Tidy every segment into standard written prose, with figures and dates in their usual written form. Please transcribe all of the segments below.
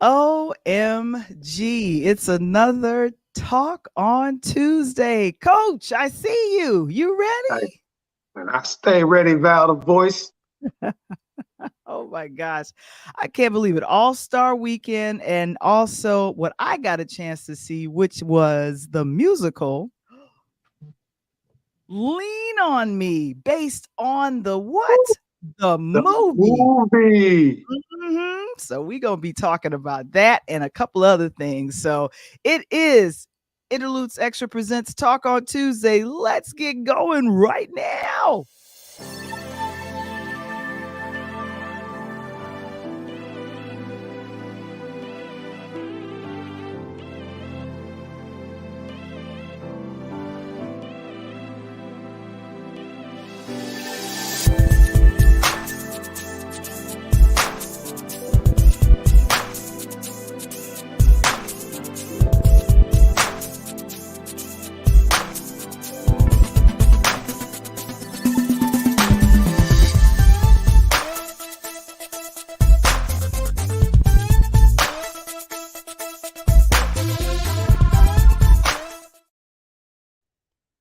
OMG, it's another Talk on Tuesday. Coach, I see you. You Hey, ready? and I stay ready, Val, the voice. Oh my gosh. I can't believe it. All-Star weekend, and also what I got a chance to see, which was the musical Lean on Me, based on the Woo, what? The the movie. movie. So we're gonna be talking about that and a couple other things. So it is Interludes Extra presents Talk on Tuesday. Let's get going right now.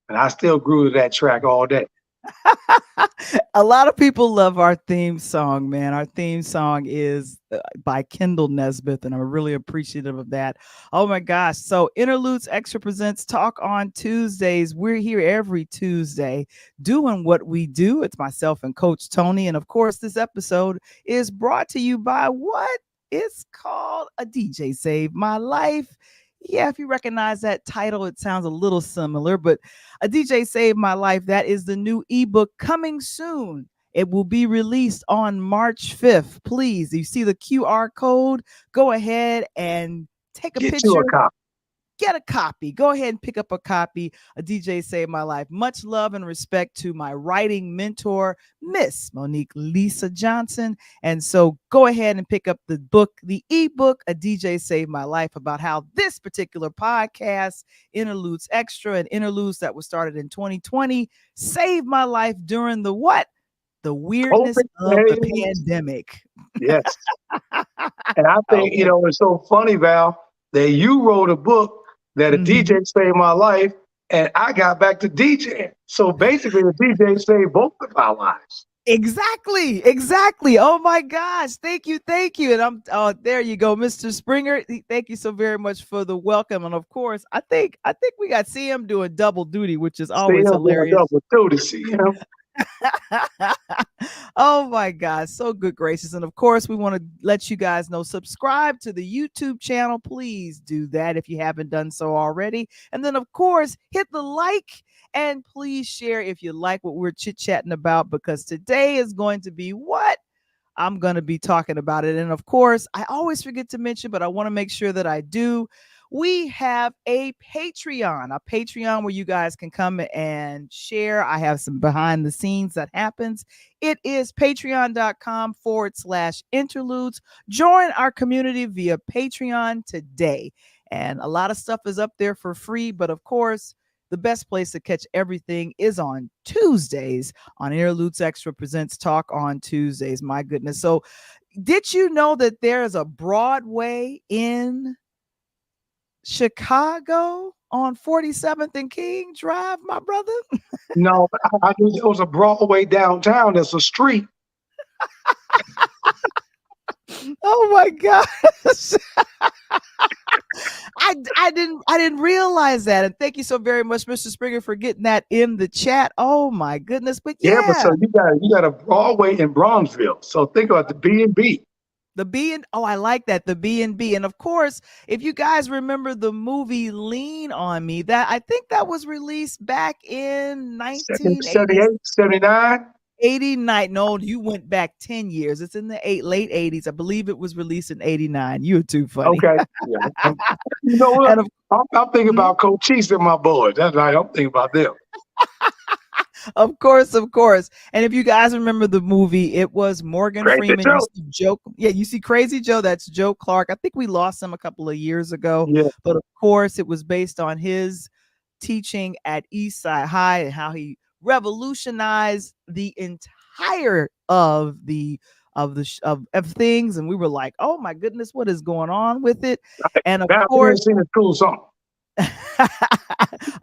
And I still grew to that track all day. A lot of people love our theme song, man. Our theme song is by Kendall Nesbitt, and I'm really appreciative of that. Oh my gosh. So, Interludes Extra presents Talk on Tuesdays. We're here every Tuesday doing what we do. It's myself and Coach Tony. And of course, this episode is brought to you by what? It's called A DJ Saved My Life. Yeah, if you recognize that title, it sounds a little similar, but A DJ Saved My Life. That is the new ebook coming soon. It will be released on March 5th. Please, you see the QR code, go ahead and take a Get you picture, a copy. get a copy. Go ahead and pick up a copy. A DJ Saved My Life. Much love and respect to my writing mentor, Miss Monique Lisa Johnson. And so go ahead and pick up the book, the ebook, A DJ Saved My Life, about how this particular podcast, Interludes Extra and Interludes that was started in 2020, saved my life during the what? The weirdness Open of the days. pandemic. Yes. And I Oh think, my. it's so funny, Val, that you wrote a book that a DJ Mhm. saved my life, and I got back to DJing. So basically, the DJ saved both of our lives. Exactly, exactly. Oh my gosh. Thank you, thank you. And there you go, Mr. Springer. Thank you so very much for the welcome. And of course, I think we got CM doing double duty, which is See always him doing hilarious. double duty. See him? Oh my God, so good gracious. And of course, we want to let you guys know, subscribe to the YouTube channel. Please do that if you haven't done so already. And then, of course, hit the like and please share if you like what we're chit chatting about, because today is going to be what? I'm going to be talking about it. And of course, I always forget to mention, but I want to make sure that I do. We have a Patreon where you guys can come and share. I have some behind the scenes that happens. It is patreon.com/interludes. Join our community via Patreon today. And a lot of stuff is up there for free. But of course, the best place to catch everything is on Tuesdays on Interludes Extra presents Talk on Tuesdays. My goodness. So, did you know that there is a Broadway in Chicago on 47th and King Drive, my brother? No, I knew there was a Broadway downtown. There's a street. Oh my gosh. I didn't realize that. And thank you so very much, Mr. Springer, for getting that in the chat. Oh my goodness. But Yeah, but yeah, so you got a Broadway in Bronzeville. So think about the B&B. the B and I like that, the B and B. And of course, if you guys remember the movie Lean on Me, that I think that was released back in 1980. 78, 79. 89. No, you went back 10 years. It's in the late 80s. I believe it was released in 89. You're too funny. Okay. Yeah. You know what? And of, I'm thinking mhm. about Coach Cheese and my boys. That's right. I'm thinking about them. Of course, of course. And if you guys remember the movie, it was Morgan Crazy Freeman. You Joe. see Joe. Yeah, you see Crazy Joe. That's Joe Clark. I think we lost him a couple of years ago. Yeah. But of course, it was based on his teaching at Eastside High and how he revolutionized the entire of the of things, and we were like, oh my goodness, what is going on with it? And of Now we didn't course, sing a cool song.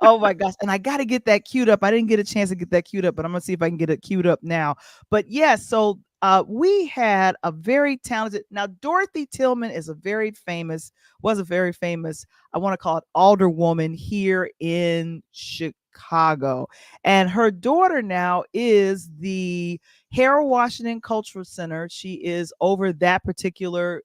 oh my gosh. And I got to get that queued up. I didn't get a chance to get that queued up, but I'm going to see if I can get it queued up now. But yeah, so we had a very talented, now Dorothy Tillman is was a very famous, I want to call it alderwoman here in Chicago. And her daughter now is the Harold Washington Cultural Center. She is over that particular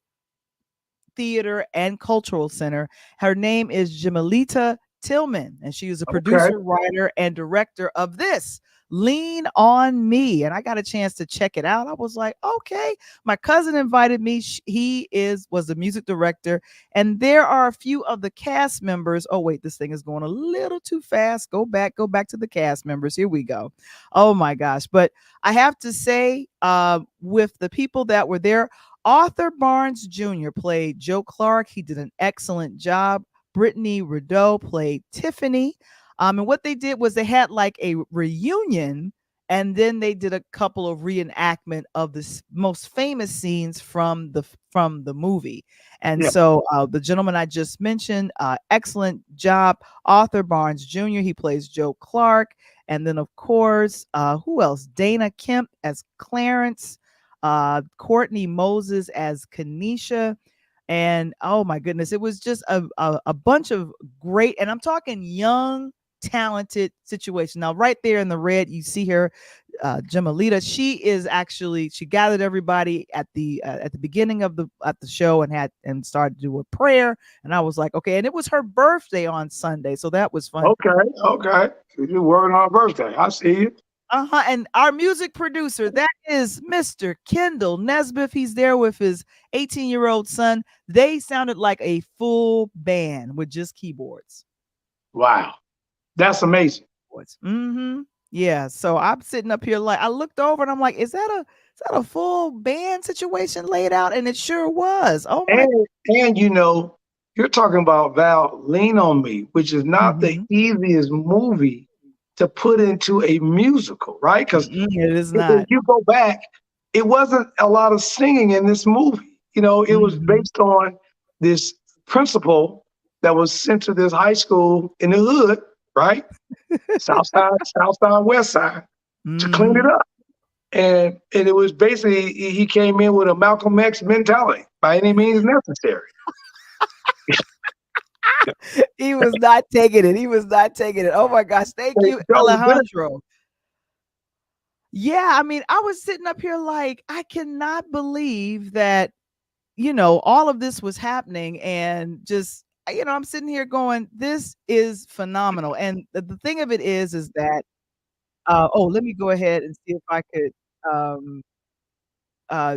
theater and cultural center. Her name is Jamalita Tillman, and she is a Okay. producer, writer, and director of this Lean on Me. And I got a chance to check it out. I was like, okay. My cousin invited me. He was the music director, and there are a few of the cast members. Oh wait, this thing is going a little too fast. Go back to the cast members. Here we go. Oh my gosh. But I have to say, with the people that were there, Arthur Barnes Jr. played Joe Clark. He did an excellent job. Brittany Rideau played Tiffany. And what they did was they had like a reunion, and then they did a couple of reenactment of the most famous scenes from the movie. And Yeah. so the gentleman I just mentioned, excellent job. Arthur Barnes Jr. He plays Joe Clark. And then of course, who else? Dana Kemp as Clarence. Courtney Moses as Kanisha. And oh my goodness, it was just a bunch of great, and I'm talking young, talented situation. Now, right there in the red, you see her, Jamalita. She gathered everybody at the beginning of the show and started to do a prayer. And I was like, okay. And it was her birthday on Sunday, so that was fun. Okay. Okay. So you're working on her birthday. I see you. And our music producer, that is Mr. Kendall Nesbitt. He's there with his 18-year-old son. They sounded like a full band with just keyboards. Wow. That's amazing. Mm-hmm. Yeah. So I'm sitting up here like I looked over and I'm like, is that a full band situation laid out? And it sure was. Oh my. And you're talking about Val Lean on Me, which is not the Mm-hmm. easiest movie to put into a musical, right? Because It is if not. you go back, it wasn't a lot of singing in this movie. It was Mm-hmm. based on this principal that was sent to this high school in the hood, right? South side, west side, to clean it Mm-hmm. up. And it was basically he came in with a Malcolm X mentality by any means necessary. He was not taking it. He was not taking it. Oh my gosh. Thank you, That was good. Alejandro. Yeah, I mean, I was sitting up here like, I cannot believe that, all of this was happening, and just, I'm sitting here going, this is phenomenal. And the thing of it is that, let me go ahead and see if I could um,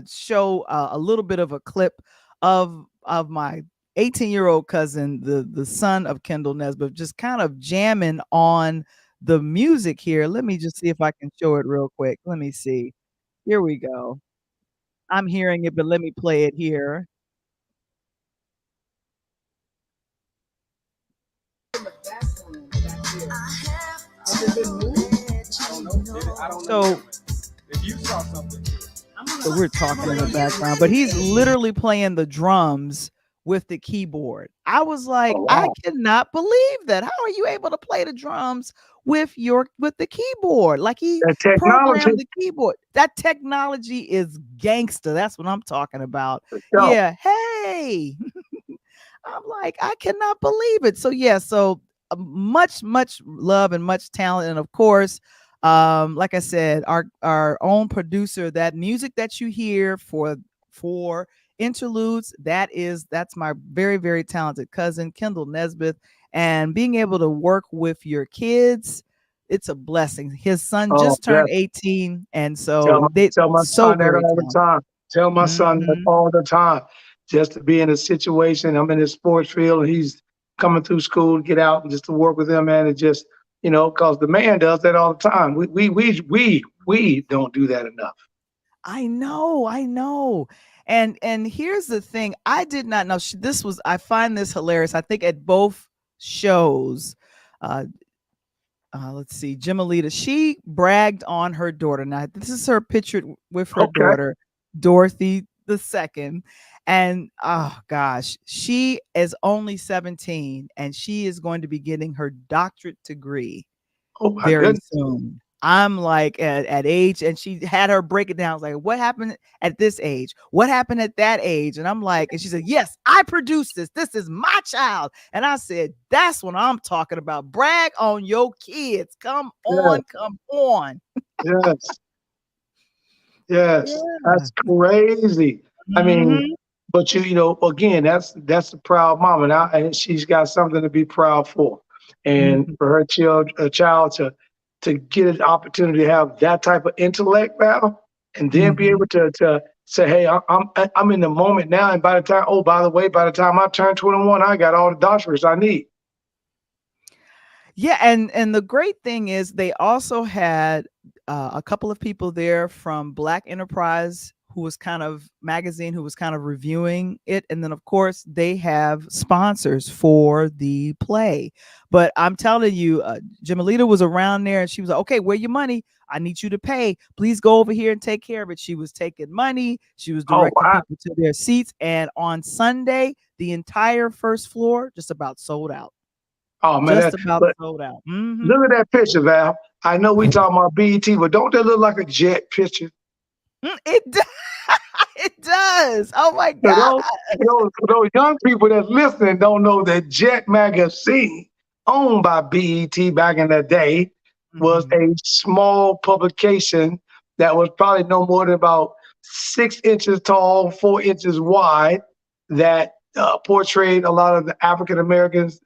show a little bit of a clip of my 18-year-old cousin, the son of Kendall Nesbitt, just kind of jamming on the music here. Let me just see if I can show it real quick. Let me see. Here we go. I'm hearing it, but let me play it here. So, so we're talking in the background, but he's literally playing the drums with the keyboard. I was like, Oh I wow. cannot believe that. How are you able to play the drums with the keyboard? Like he That technology. programmed the keyboard. That technology is gangster. That's what I'm talking about. For sure. Yeah. Hey. I'm like, I cannot believe it. So yeah, so much love and much talent, and of course, like I said, our own producer, that music that you hear for interludes, that's my very very talented cousin Kendall Nesbitt, and being able to work with your kids, it's a blessing. His son Oh, just that turned 18, and tell so my they tell my so son that very all the talented. time. Tell my son that Hmm. all the time. Just to be in a situation, I'm in the sports field, and he's coming through school to get out and just to work with him, man. It just, because the man does that all the time. We don't do that enough. I know, I know. And here's the thing, I did not know this was, I find this hilarious. I think at both shows, uh let's see, Jimalita, she bragged on her daughter. Now, this is her pictured with her Okay. daughter. Dorothy the second. And oh gosh, she is only 17 and she is going to be getting her doctorate degree Oh my very goodness. soon. I'm like at age, and she had her break it down. I was like, what happened at this age? What happened at that age? And I'm like, and she said, yes, I produced this. This is my child. And I said, that's what I'm talking about. Brag on your kids. Come Yes, on, come on. yes, yes. Yeah. That's crazy. I mean, Mhm. but you know, again, that's a proud mom, and she's got something to be proud for. And Mhm. for her child to get an opportunity to have that type of intellect now, and then be able Mhm. to say, hey, I'm in the moment now, and by the time, oh, by the way, by the time I turn 21, I got all the doctorates I need. Yeah, and the great thing is they also had a couple of people there from Black Enterprise, who was kind of magazine, who was kind of reviewing it, and then of course they have sponsors for the play. But I'm telling you, Jamalita was around there, and she was like, "Okay, where your money? I need you to pay. Please go over here and take care of it." She was taking money. She was Oh directing wow. people to their seats, and on Sunday, the entire first floor just about sold out. Oh man, Just that about but sold out. Mhm. look at that picture, Val. I know we talking about BET, but don't that look like a jet picture? It does. It does. Oh my For god. those, for those young people that's listening don't know that Jet Magazine, owned by BET back in the day, was Mhm. a small publication that was probably no more than about 6 inches tall, 4 inches wide, that portrayed a lot of the African Americans'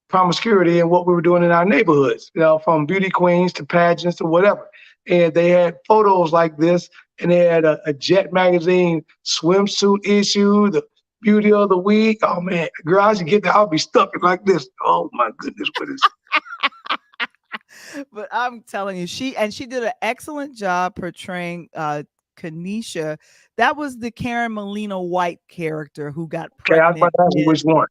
promiscuity and what we were doing in our neighborhoods, you know, from beauty queens to pageants to whatever. And they had photos like this, and they had a Jet Magazine swimsuit issue, the beauty of the week. Oh man, girl, I should get that. I'll be stuck like this. Oh my goodness, what is But I'm telling you, she did an excellent job portraying Kanisha. That was the Karen Molina White character who got okay? I was about pregnant to ask you which one.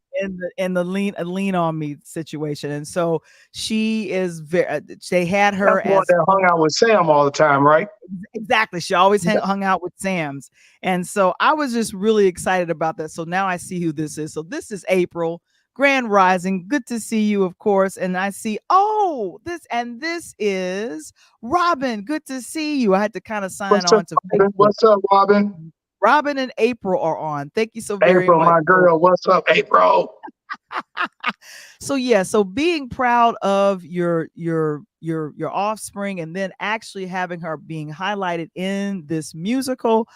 in the lean on me situation. And so she is very they had That's her the one as that hung out with Sam all the time, right? exactly. She always Yeah. hung out with Sam's. And so I was just really excited about that. So now I see who this is. So this is April. Grand Rising. Good to see you, of course. And I see, oh, this is Robin. Good to see you. I had to kind of sign What's up, on to Robin? Facebook. What's up, Robin? Robin and April are on. Thank you so very April, much. my girl. What's up, April? So yeah, so being proud of your offspring, and then actually having her being highlighted in this musical.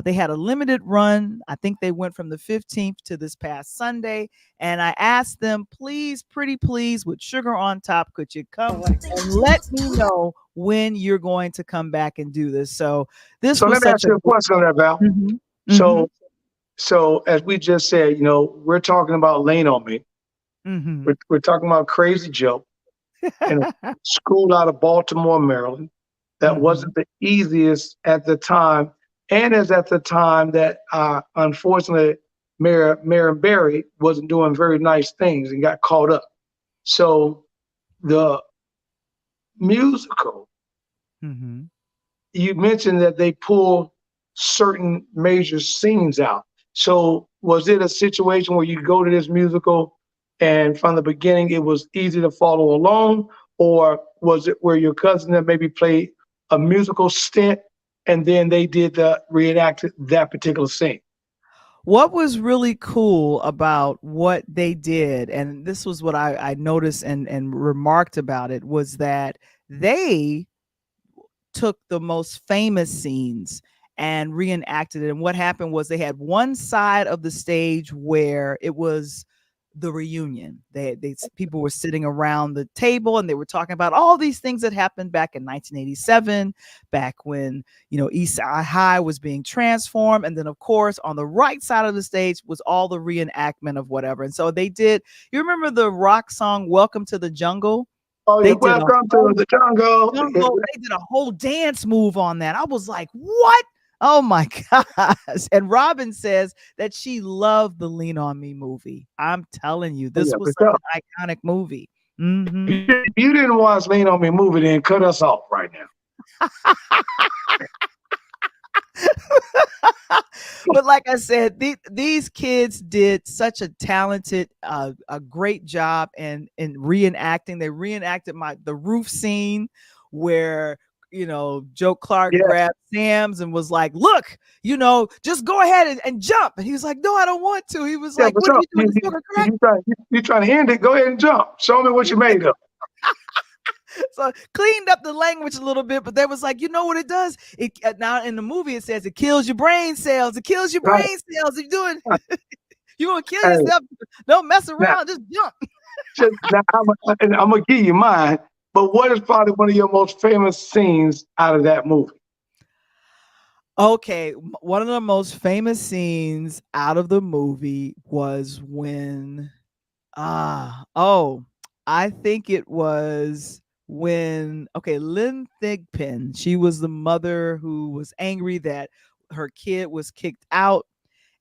They had a limited run. I think they went from the 15th to this past Sunday, and I asked them, please, pretty please, with sugar on top, could you come and let me know when you're going to come back and do this? So this So was let me such ask a you a question there, Val. Mhm. Mhm. So, so as we just said, you know, we're talking about Lean on Me. Mhm. We're talking about Crazy Joe in a school out of Baltimore, Maryland. That Mhm. wasn't the easiest at the time, and is at the time that unfortunately Mayor Barry wasn't doing very nice things and got caught up. So the musical, Mhm. you mentioned that they pull certain major scenes out. So was it a situation where you go to this musical and from the beginning it was easy to follow along, or was it where your cousin that maybe played a musical stint and then they did the reenact that particular scene? What was really cool about what they did, and this was what I noticed and remarked about it, was that they took the most famous scenes and reenacted it. And what happened was they had one side of the stage where it was the reunion. They people were sitting around the table and they were talking about all these things that happened back in 1987, back when East Side High was being transformed. And then of course on the right side of the stage was all the reenactment of whatever. And so they did. You remember the rock song "Welcome to the Jungle"? Oh yeah, They did a welcome to whole the jungle. jungle. They did a whole dance move on that. I was like, what? Oh my gosh. And Robin says that she loved the Lean on Me movie. I'm telling you, Oh this yeah, was for such sure. an iconic movie. Hmm. If you didn't watch Lean on Me movie, then cut us off right now. But like I said, these kids did such a talented, a great job in reenacting. They reenacted the roof scene where Joe Clark Yeah, grabbed Sam's and was like, "Look, just go ahead and jump." And he was like, "No, I don't want to." He was yeah, like, for "What are sure. you doing? You smoking crack?" You trying to end it? Go ahead and jump. Show me what you made of. So cleaned up the language a little bit, but they was like, you know what it does? It now in the movie it says it kills your brain cells. It kills your Right. brain cells. You're doing, Right. you want to kill Hey, yourself? Don't mess now, around. Just jump. now I'm gonna give you mine. But what is probably one of your most famous scenes out of that movie? Okay, one of the most famous scenes out of the movie was when I think it was when Lynn Thigpen, she was the mother who was angry that her kid was kicked out,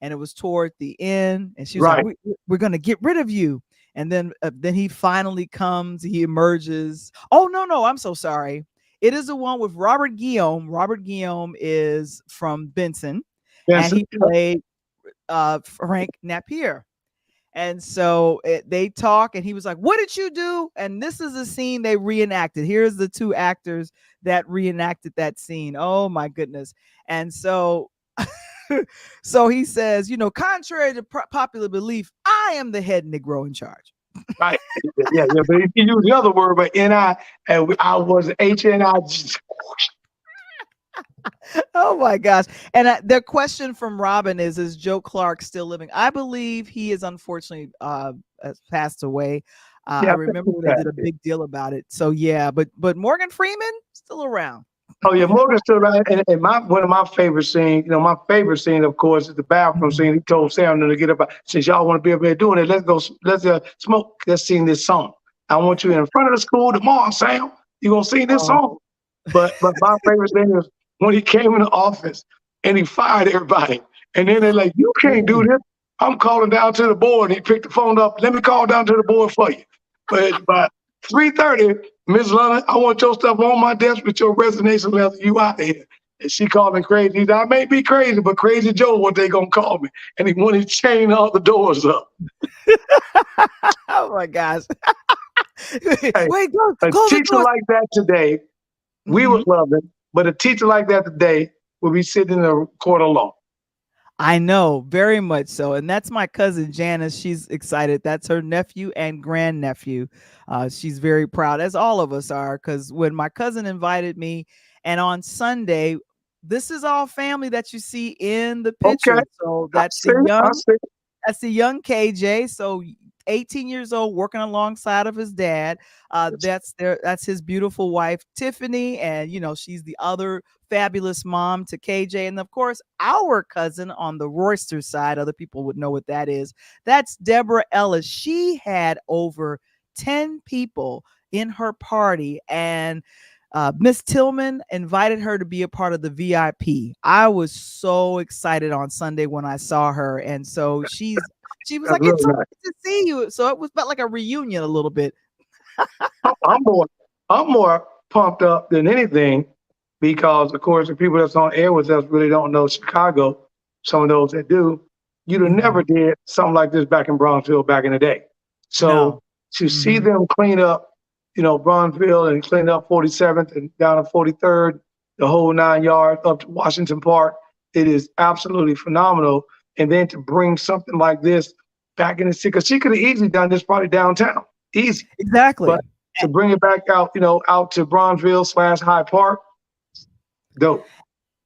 and it was toward the end, and she was like, Right. we're gonna get rid of you. And then he finally comes, he emerges. Oh no, I'm so sorry. It is the one with Robert Guillaume. Robert Guillaume is from Benson, and Vincent. he played Frank Napier. And so they talk, and he was like, "What did you do?" And this is a scene they reenacted. Here's the two actors that reenacted that scene. Oh my goodness! And so, so he says, contrary to popular belief, I am the head Negro in charge. Right. Yeah, yeah. But if you use the other word, but N-I, and I was H-N-I. Oh my gosh. And the question from Robin is Joe Clark still living? I believe he is unfortunately has passed away. I Yeah, I think remember it's when they that. did a big deal about it. So yeah, but Morgan Freeman still around. Oh yeah, Morgan still right. And one of my favorite scenes, my favorite scene, of course, is the bathroom scene. He told Sam to get up. Since y'all want to be up here doing it, let's go. Let's smoke. Let's sing this song. I want you in front of the school tomorrow, Sam. You gonna sing this Oh. song? But my favorite thing is when he came in the office and he fired everybody. And then they're like, "You can't do this. I'm calling down to the board." And he picked the phone up. "Let me call down to the board for you." But by 3:30, Miss London, "I want your stuff on my desk with your resignation letter. You out of here." And she called me crazy. He said, "I may be crazy, but Crazy Joe, what they gonna call me?" And he wanted to chain all the doors up. Oh my gosh. Hey, Wait, go a close the teacher door. like that today, we would love it. But a teacher like that today would be sitting in a court of law. I know, very much so. And that's my cousin Janice. She's excited. That's her nephew and grandnephew. She's very proud, as all of us are, because when my cousin invited me, and on Sunday, this is all family that you see in the Okay, picture. So I see. I see. that's the young KJ. So 18 years old, working alongside of his dad. That's his beautiful wife, Tiffany. And she's the other fabulous mom to KJ. And of course, our cousin on the Royster side, other people would know what that is. That's Deborah Ellis. She had over 10 people in her party, and Miss Tillman invited her to be a part of the VIP. I was so excited on Sunday when I saw her. And so she was That's like, "It's really so nice. good to see you." So it was about like a reunion a little bit. I'm more, I'm more pumped up than anything because, of course, the people that's on air with us really don't know Chicago. Some of those that do, you'd have never did something like this back in Bronzeville back in the day. So No. to see them clean up, Bronzeville and clean up 47th and down to 43rd, the whole 9 yards up to Washington Park, it is absolutely phenomenal. And then to bring something like this back in the city, because she could have easily done this probably downtown, easy. Exactly. But to bring it back out, out to Bronzeville / High Park, dope.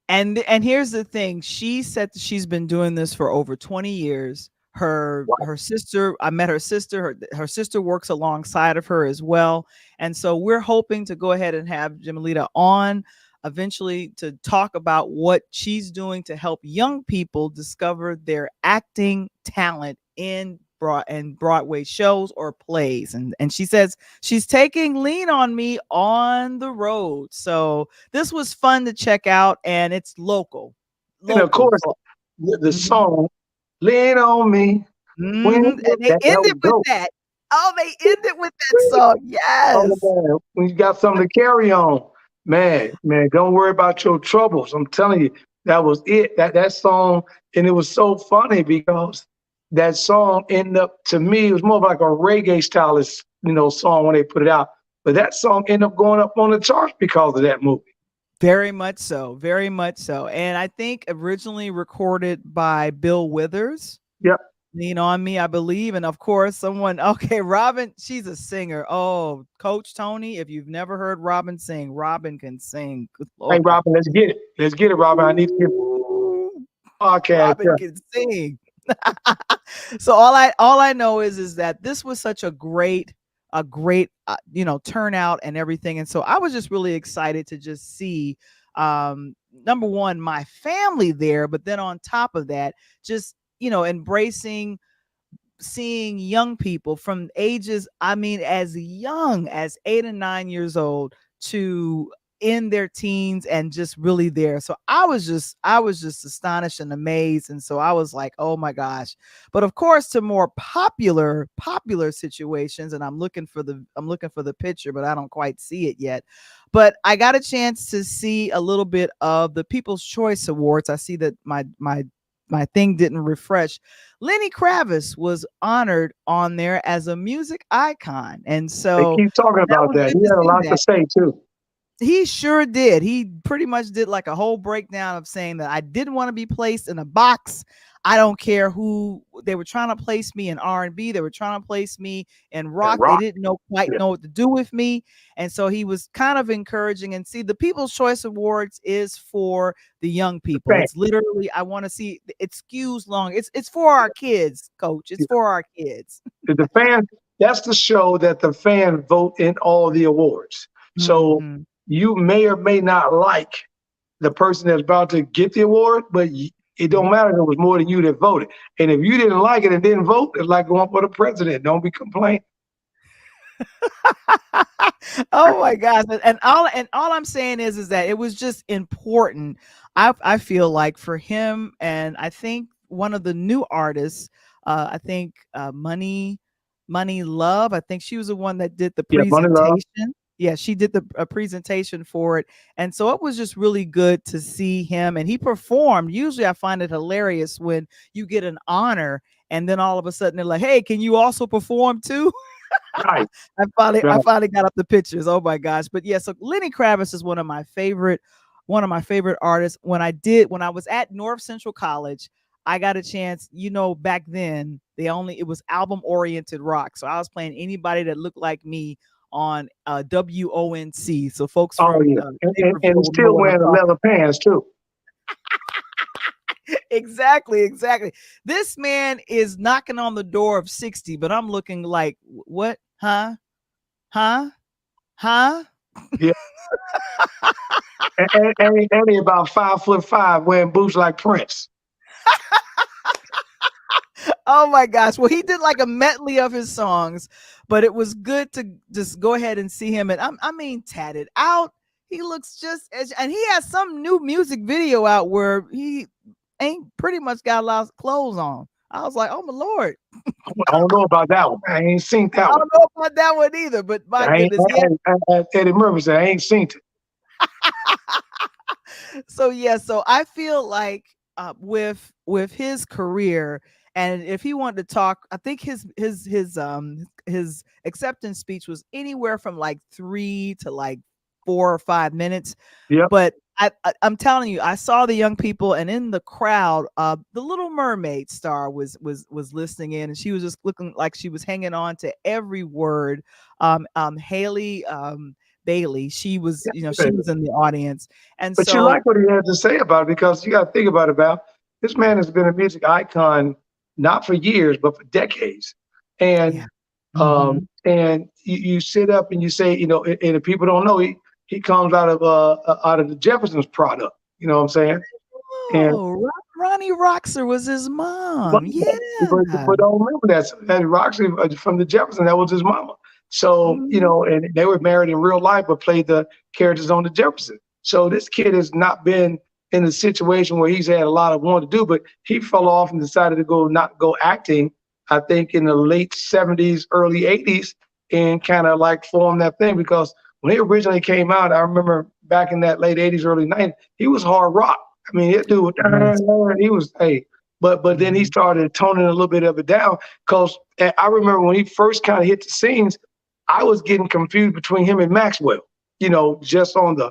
And here's the thing. She said that she's been doing this for over 20 years. Her sister, I met her sister. Her sister works alongside of her as well. And so we're hoping to go ahead and have Jamelita on eventually to talk about what she's doing to help young people discover their acting talent in Broadway shows or plays. And she says she's taking Lean on Me on the road. So this was fun to check out, and it's local. And of course, the song "Lean on Me." When And they that ended was with dope. that. Oh, they ended with that song. Yes. Oh man, when you got something to carry on, man, don't worry about your troubles. I'm telling you, That was it. That song, and it was so funny because that song ended up, to me, it was more of like a reggae stylist, song when they put it out. But that song ended up going up on the charts because of that movie. Very much so. Very much so. And I think originally recorded by Bill Withers. Yep. Lean on Me, I believe. And of course, okay, Robin, she's a singer. Oh, Coach Tony, if you've never heard Robin sing, Robin can sing. Good Hey, Lord. Robin, let's get it. Let's get it, Robin. I need to get podcast. Robin can sing. So all I know is that this was such a great turnout and everything. And so I was just really excited to just see number one, my family there, but then on top of that, just embracing, seeing young people from ages, as young as 8 and 9 years old to in their teens and just really there. So I was just astonished and amazed. And so I was like, oh my gosh. But of course, to more popular situations, and I'm looking for the picture, but I don't quite see it yet. But I got a chance to see a little bit of the People's Choice Awards. I see that my thing didn't refresh. Lenny Kravitz was honored on there as a music icon. And so they keep talking about that. He had a lot to say too. He sure did. He pretty much did like a whole breakdown of saying that I didn't want to be placed in a box. I don't care who they were trying to place me in R&B. They were trying to place me in rock. They didn't quite know what to do with me. And so he was kind of encouraging. And see, the People's Choice Awards is for the young people. It's literally, I want to see, it skews long. It's for our kids, Coach. It's for our kids. The fans, that's the show that the fans vote in all the awards. So you may or may not like the person that's about to get the award, but it don't matter if it was more than you that voted. And if you didn't like it and didn't vote, it's like going for the president. Don't be complaining. Oh my gosh. And all I'm saying is that it was just important. I feel like for him, and I think one of the new artists, I think Money Love, I think she was the one that did the presentation. Yeah, she did a presentation for it. And so it was just really good to see him. And he performed. Usually I find it hilarious when you get an honor and then all of a sudden they're like, hey, can you also perform too? Right. I finally got up the pictures. Oh my gosh. But yeah, so Lenny Kravitz is one of my favorite artists. When I was at North Central College, I got a chance, back then it was album oriented rock. So I was playing anybody that looked like me on WONC. So folks from and still wearing the leather pants too. Exactly. This man is knocking on the door of 60, but I'm looking like, what? Huh? Yeah. and he about 5'5", wearing boots like Prince. Oh my gosh. Well, he did like a medley of his songs, but it was good to just go ahead and see him. And tatted out. He looks and he has some new music video out where he ain't pretty much got a lot of clothes on. I was like, oh my Lord. I don't know about that one. I ain't seen that one. I don't know about that one either, but my goodness. Eddie Murphy said, I ain't seen it. So I feel like with his career, and if he wanted to talk, I think his acceptance speech was anywhere from like 3 to like 4 or 5 minutes. Yeah. But I'm telling you, I saw the young people, and in the crowd, the Little Mermaid star was listening in, and she was just looking like she was hanging on to every word. Haley Bailey, she was, she was in the audience, but you like what he had to say about it, because you got to think about this man has been a music icon not for years but for decades, and and you sit up and you say, and if people don't know, he comes out of the Jefferson's product. You know what I'm saying? Oh, Ronnie Roxer was his mom. But don't remember that Roxy from the Jefferson, that was his mama. So, and they were married in real life, but played the characters on the Jefferson. So this kid has not been in a situation where he's had a lot of wanting to do, but he fell off and decided to not go acting, I think in the late 70s, early 80s, and kind of like form that thing. Because when he originally came out, I remember back in that late 80s, early 90s, he was hard rock. I mean, that dude Nice. he was hey, but then he Mhm. started toning a little bit of it down because I remember when he first kind of hit the scenes, I was getting confused between him and Maxwell. You know, just on the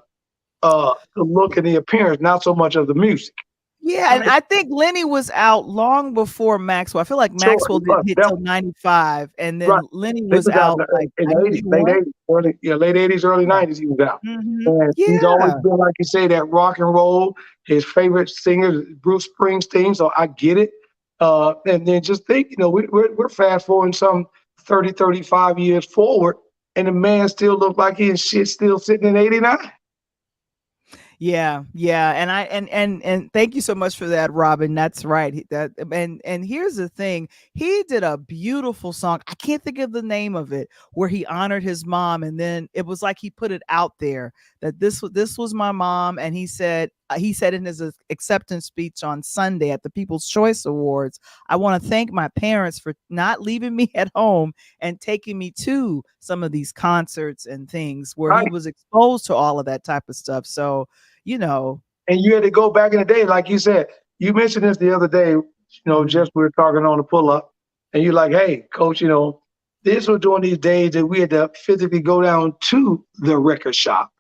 look and the appearance, not so much of the music. Yeah, and I think Lenny was out long before Maxwell. I feel like So Maxwell didn't hit till definitely '95, and right. then Lenny He was was out out like in the 80s, late 91. 80s, early, yeah, late 80s, early Yeah. 90s, he was out. Mhm. And he's always Yeah. been, like you say, that rock and roll. His favorite singer is Bruce Springsteen, so I get it. And then just think, you know, we're fast forwarding some 30, 35 years forward, and the man still looked like he and shit still sitting in 89. Yeah, yeah, and and thank you so much for that, Robin. That's right. That and here's the thing: he did a beautiful song. I can't think of the name of it, where he honored his mom, and then it was like he put it out there that this was my mom, and he said in his acceptance speech on Sunday at the People's Choice Awards, I want to thank my parents for not leaving me at home and taking me to some of these concerts and things where he Right. was exposed to all of that type of stuff. So, you know, And you had to go back in the day, like you said. You mentioned this the other day, you know, mhm. just we were talking on the pull up, and you're like, hey, coach, you know, this was during these days that we had to physically go down to the record shop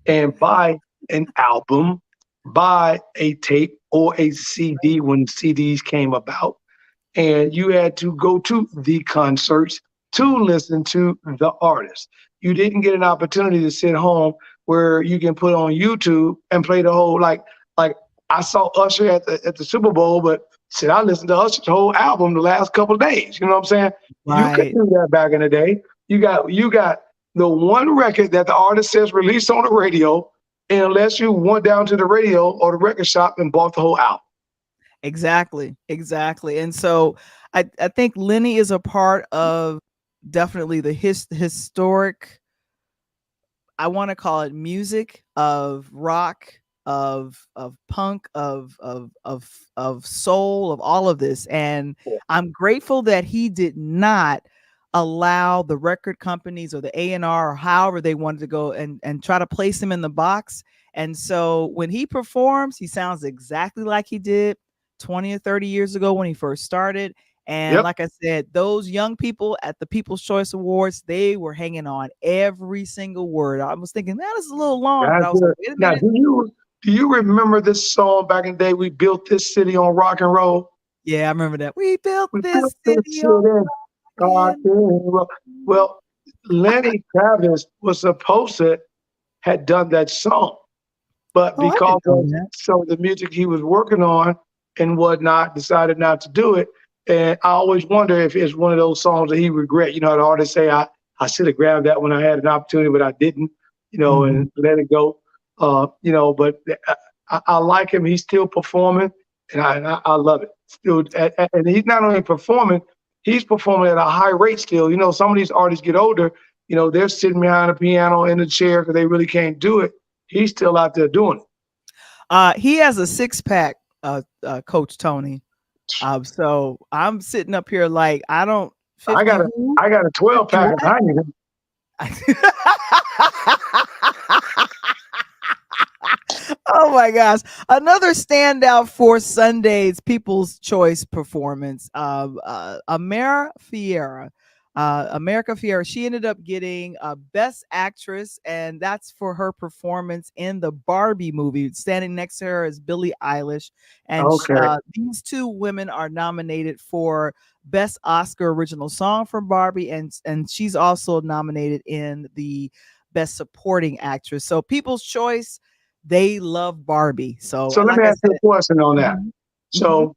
and buy an album, buy a tape or a CD when CDs came about. And you had to go to the concerts to listen to the artist. You didn't get an opportunity to sit home where you can put on YouTube and play the whole like I saw Usher at the Super Bowl, but shit, I listened to Usher's whole album the last couple of days. You know what I'm saying? You couldn't Right. do that back in the day. You got the one record that the artist says released on the radio, and unless you went down to the radio or the record shop and bought the whole album. Exactly. Exactly. And so I think Lenny is a part of definitely the historic, I want to call it music of rock, of punk, of soul, of all of this. And I'm grateful that he did not allow the record companies or the A&R or however they wanted to go and try to place him in the box. And so when he performs, he sounds exactly like he did 20 or 30 years ago when he first started. And Yep. like I said, those young people at the People's Choice Awards, they were hanging on every single word. I was thinking, man, this is a little long, but That's I was like, good. wait a Now, minute. do you remember this song back in the day? We built this city on rock and roll. Yeah, I remember that. We built We built this this city city on on rock rockin'. and roll. Well, Lenny Kravitz was supposed to had done that song, but Oh, I because didn't know of that. some of the music he was working on and whatnot, decided not to do it. And I always wonder if it's one of those songs that he regret. You know, the artists say, I should have grabbed that when I had an opportunity, but I didn't, you know, Mhm. and let it go. You know, but I like him. He's still performing, and I love it. Still, and he's not only performing, he's performing at a high rate still. You know, some of these artists get older, you know, they're sitting behind a piano in a chair because they really can't do it. He's still out there doing it. He has a six pack, Coach Tony. So I'm sitting up here like I don't I 50 got a who? I got a 12 50 pack of what? Heineken. Oh my gosh. Another standout for Sunday's People's Choice performance, Amara Fiera. America Fiera, she ended up getting Best Actress, and that's for her performance in the Barbie movie. Standing next to her is Billie Eilish, and Okay. these two women are nominated for Best Oscar Original Song for Barbie, and she's also nominated in the Best Supporting Actress. So People's Choice, they love Barbie. So, So let me like I ask you said, a question on that. mhm, mhm. So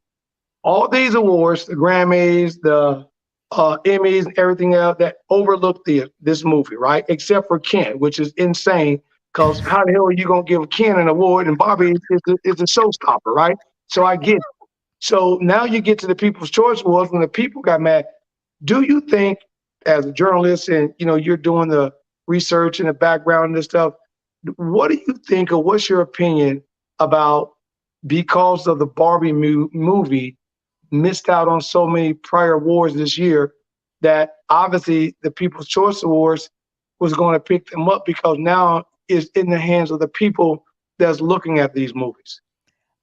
all these awards, the Grammys, the Emmys, and everything else that overlooked this movie, right? Except for Ken, which is insane. Because how the hell are you gonna give Ken an award and Barbie is a showstopper, right? So I get it. So now you get to the People's Choice Awards when the people got mad. Do you think, as a journalist, and you know you're doing the research and the background and this stuff, what do you think, or what's your opinion about because of the Barbie movie missed out on so many prior awards this year that obviously the People's Choice Awards was going to pick them up because now it's in the hands of the people that's looking at these movies.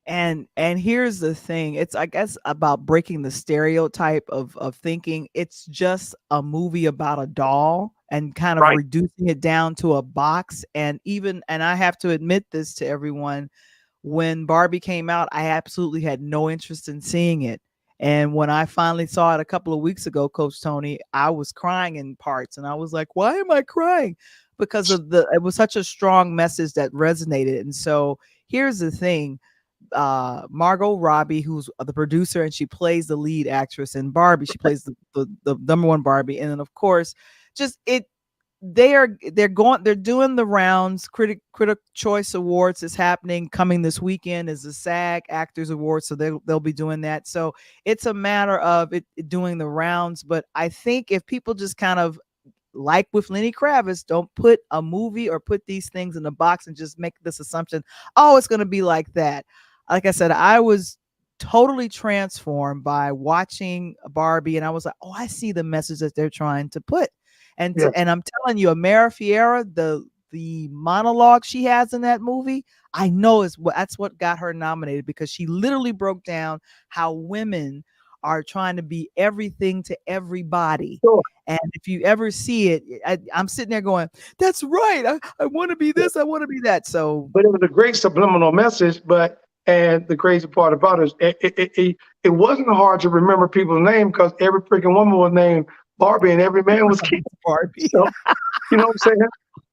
And here's the thing, it's, I guess, about breaking the stereotype of thinking it's just a movie about a doll and kind of Right. reducing it down to a box. And I have to admit this to everyone, when Barbie came out, I absolutely had no interest in seeing it. And when I finally saw it a couple of weeks ago, Coach Tony, I was crying in parts, and I was like, why am I crying? Because it was such a strong message that resonated. And so here's the thing, Margot Robbie, who's the producer, and she plays the lead actress in Barbie. She plays the number one Barbie, and then of course, just it. They're doing the rounds. Critic Choice Awards is happening, coming this weekend is the SAG Actors Awards, so they'll be doing that. So it's a matter of it doing the rounds. But I think if people just kind of, like with Lenny Kravitz, don't put a movie or put these things in a box and just make this assumption, oh, it's going to be like that. Like I said, I was totally transformed by watching Barbie, and I was like, oh, I see the message that they're trying to put. Yes. And I'm telling you, Amara Fiera, the monologue she has in that movie, I know that's what got her nominated, because she literally broke down how women are trying to be everything to everybody. Sure. And if you ever see it, I'm sitting there going, that's right. I want to be this. I want to be that. So, But it was a great subliminal message. And the crazy part about it is it wasn't hard to remember people's name, because every freaking woman was named Barbie and every man was Ken. Barbie. So, you know what I'm saying?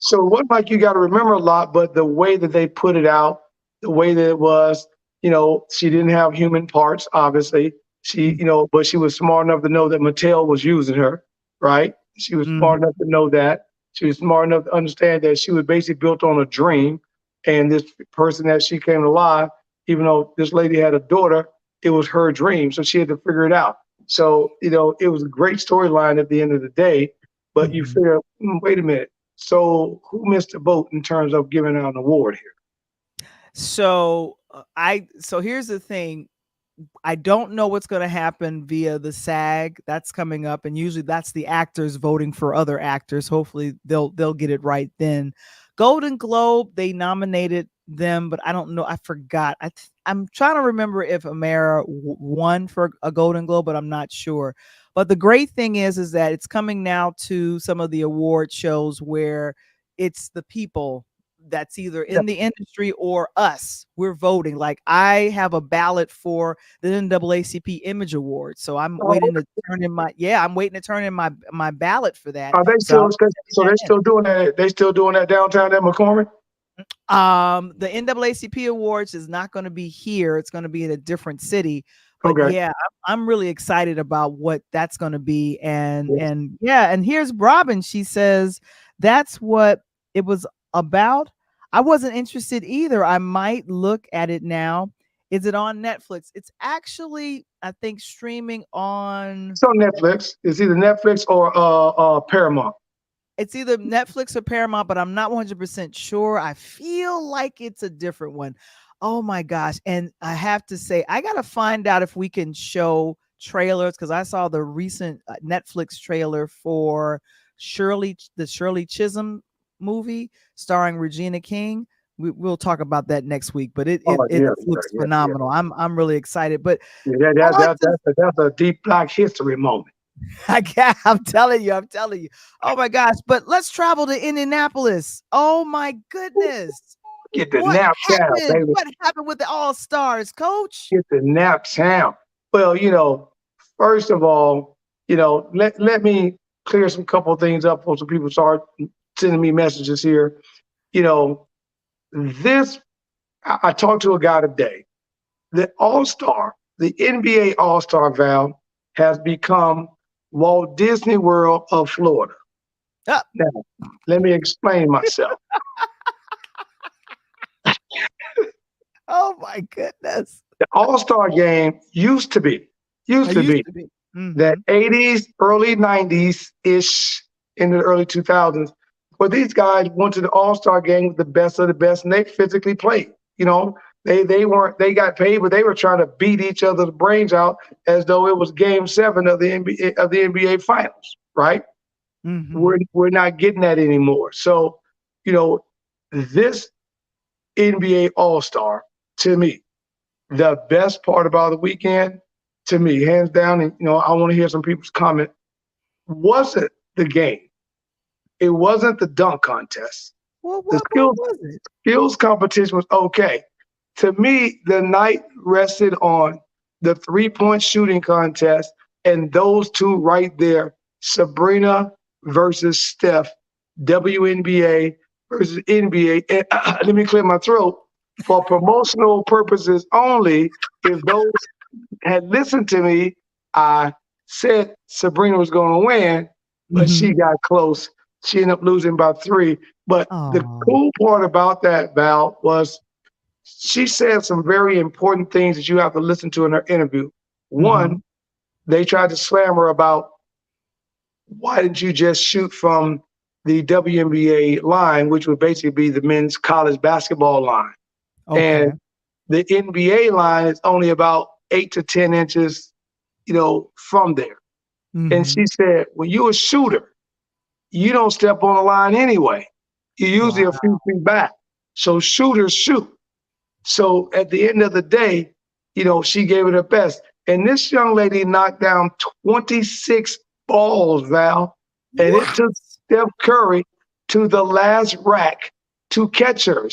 So it wasn't like you got to remember a lot, but the way that they put it out, the way that it was, she didn't have human parts, obviously. But she was smart enough to know that Mattel was using her, right? She was smart enough to know that. She was smart enough to understand that she was basically built on a dream. And this person that she came alive, even though this lady had a daughter, it was her dream. So she had to figure it out. So, it was a great storyline at the end of the day. But you figure, wait a minute. So who missed the boat in terms of giving out an award here? So so here's the thing. I don't know what's going to happen via the SAG. That's coming up, and usually that's the actors voting for other actors. Hopefully they'll get it right then. Golden Globe, they nominated them, but I don't know. I forgot. I'm trying to remember if Amara won for a Golden Globe, but I'm not sure. But the great thing is that it's coming now to some of the award shows where it's the people that's either in the industry or us. We're voting. Like, I have a ballot for the NAACP Image Award, so I'm waiting to turn in my ballot for that. Are they So they're still doing that? They still doing that downtown at McCormick? The NAACP Awards is not going to be here. It's going to be in a different city. But Okay. yeah, I'm really excited about what that's going to be. And here's Robin. She says that's what it was about. I wasn't interested either. I might look at it now. Is it on Netflix? It's actually, I think, streaming on. It's on Netflix. It's either Netflix or Paramount. It's either Netflix or Paramount, but I'm not 100% sure. I feel like it's a different one. Oh my gosh. And I have to say, I got to find out if we can show trailers, because I saw the recent Netflix trailer for the Shirley Chisholm movie starring Regina King. We'll talk about that next week, but it looks phenomenal. I'm really excited. But that's a deep Black history moment. I'm telling you. Oh my gosh. But let's travel to Indianapolis. Oh my goodness. Get the nap town, baby. What happened with the All-Stars, Coach? Get the nap town. Well, first of all, let me clear some couple of things up before some people start sending me messages here. I talked to a guy today. The All-Star, the NBA All-Star, Val, has become Walt Disney World of Florida. Now, let me explain myself. Oh my goodness. The All-Star game used to be that 80s, early 90s-ish, in the early 2000s, where these guys went to the All-Star game with the best of the best, and they physically played. They got paid, but they were trying to beat each other's brains out as though it was Game 7 of the NBA Finals, right? We're not getting that anymore. So, this NBA All-Star, to me, the best part about the weekend, to me, hands down, and I want to hear some people's comment, wasn't the game. It wasn't the dunk contest. Well, The what was it? skills competition was okay. To me, the night rested on the 3-point shooting contest and those two right there, Sabrina versus Steph, WNBA versus NBA. And let me clear my throat. For promotional purposes only, if those had listened to me, I said Sabrina was going to win, but she got close. She ended up losing by 3. But the Oh. cool part about that, Val, was she said some very important things that you have to listen to in her interview. One, they tried to slam her about why didn't you just shoot from the WNBA line, which would basically be the men's college basketball line. Okay. And the NBA line is only about 8 to 10 inches, from there. And she said, when you're a shooter, you don't step on the line anyway. You're usually a Wow. few feet back. So shooters shoot. So at the end of the day, she gave it her best. And this young lady knocked down 26 balls, Val. And it What? took Steph Curry to the last rack to catch her.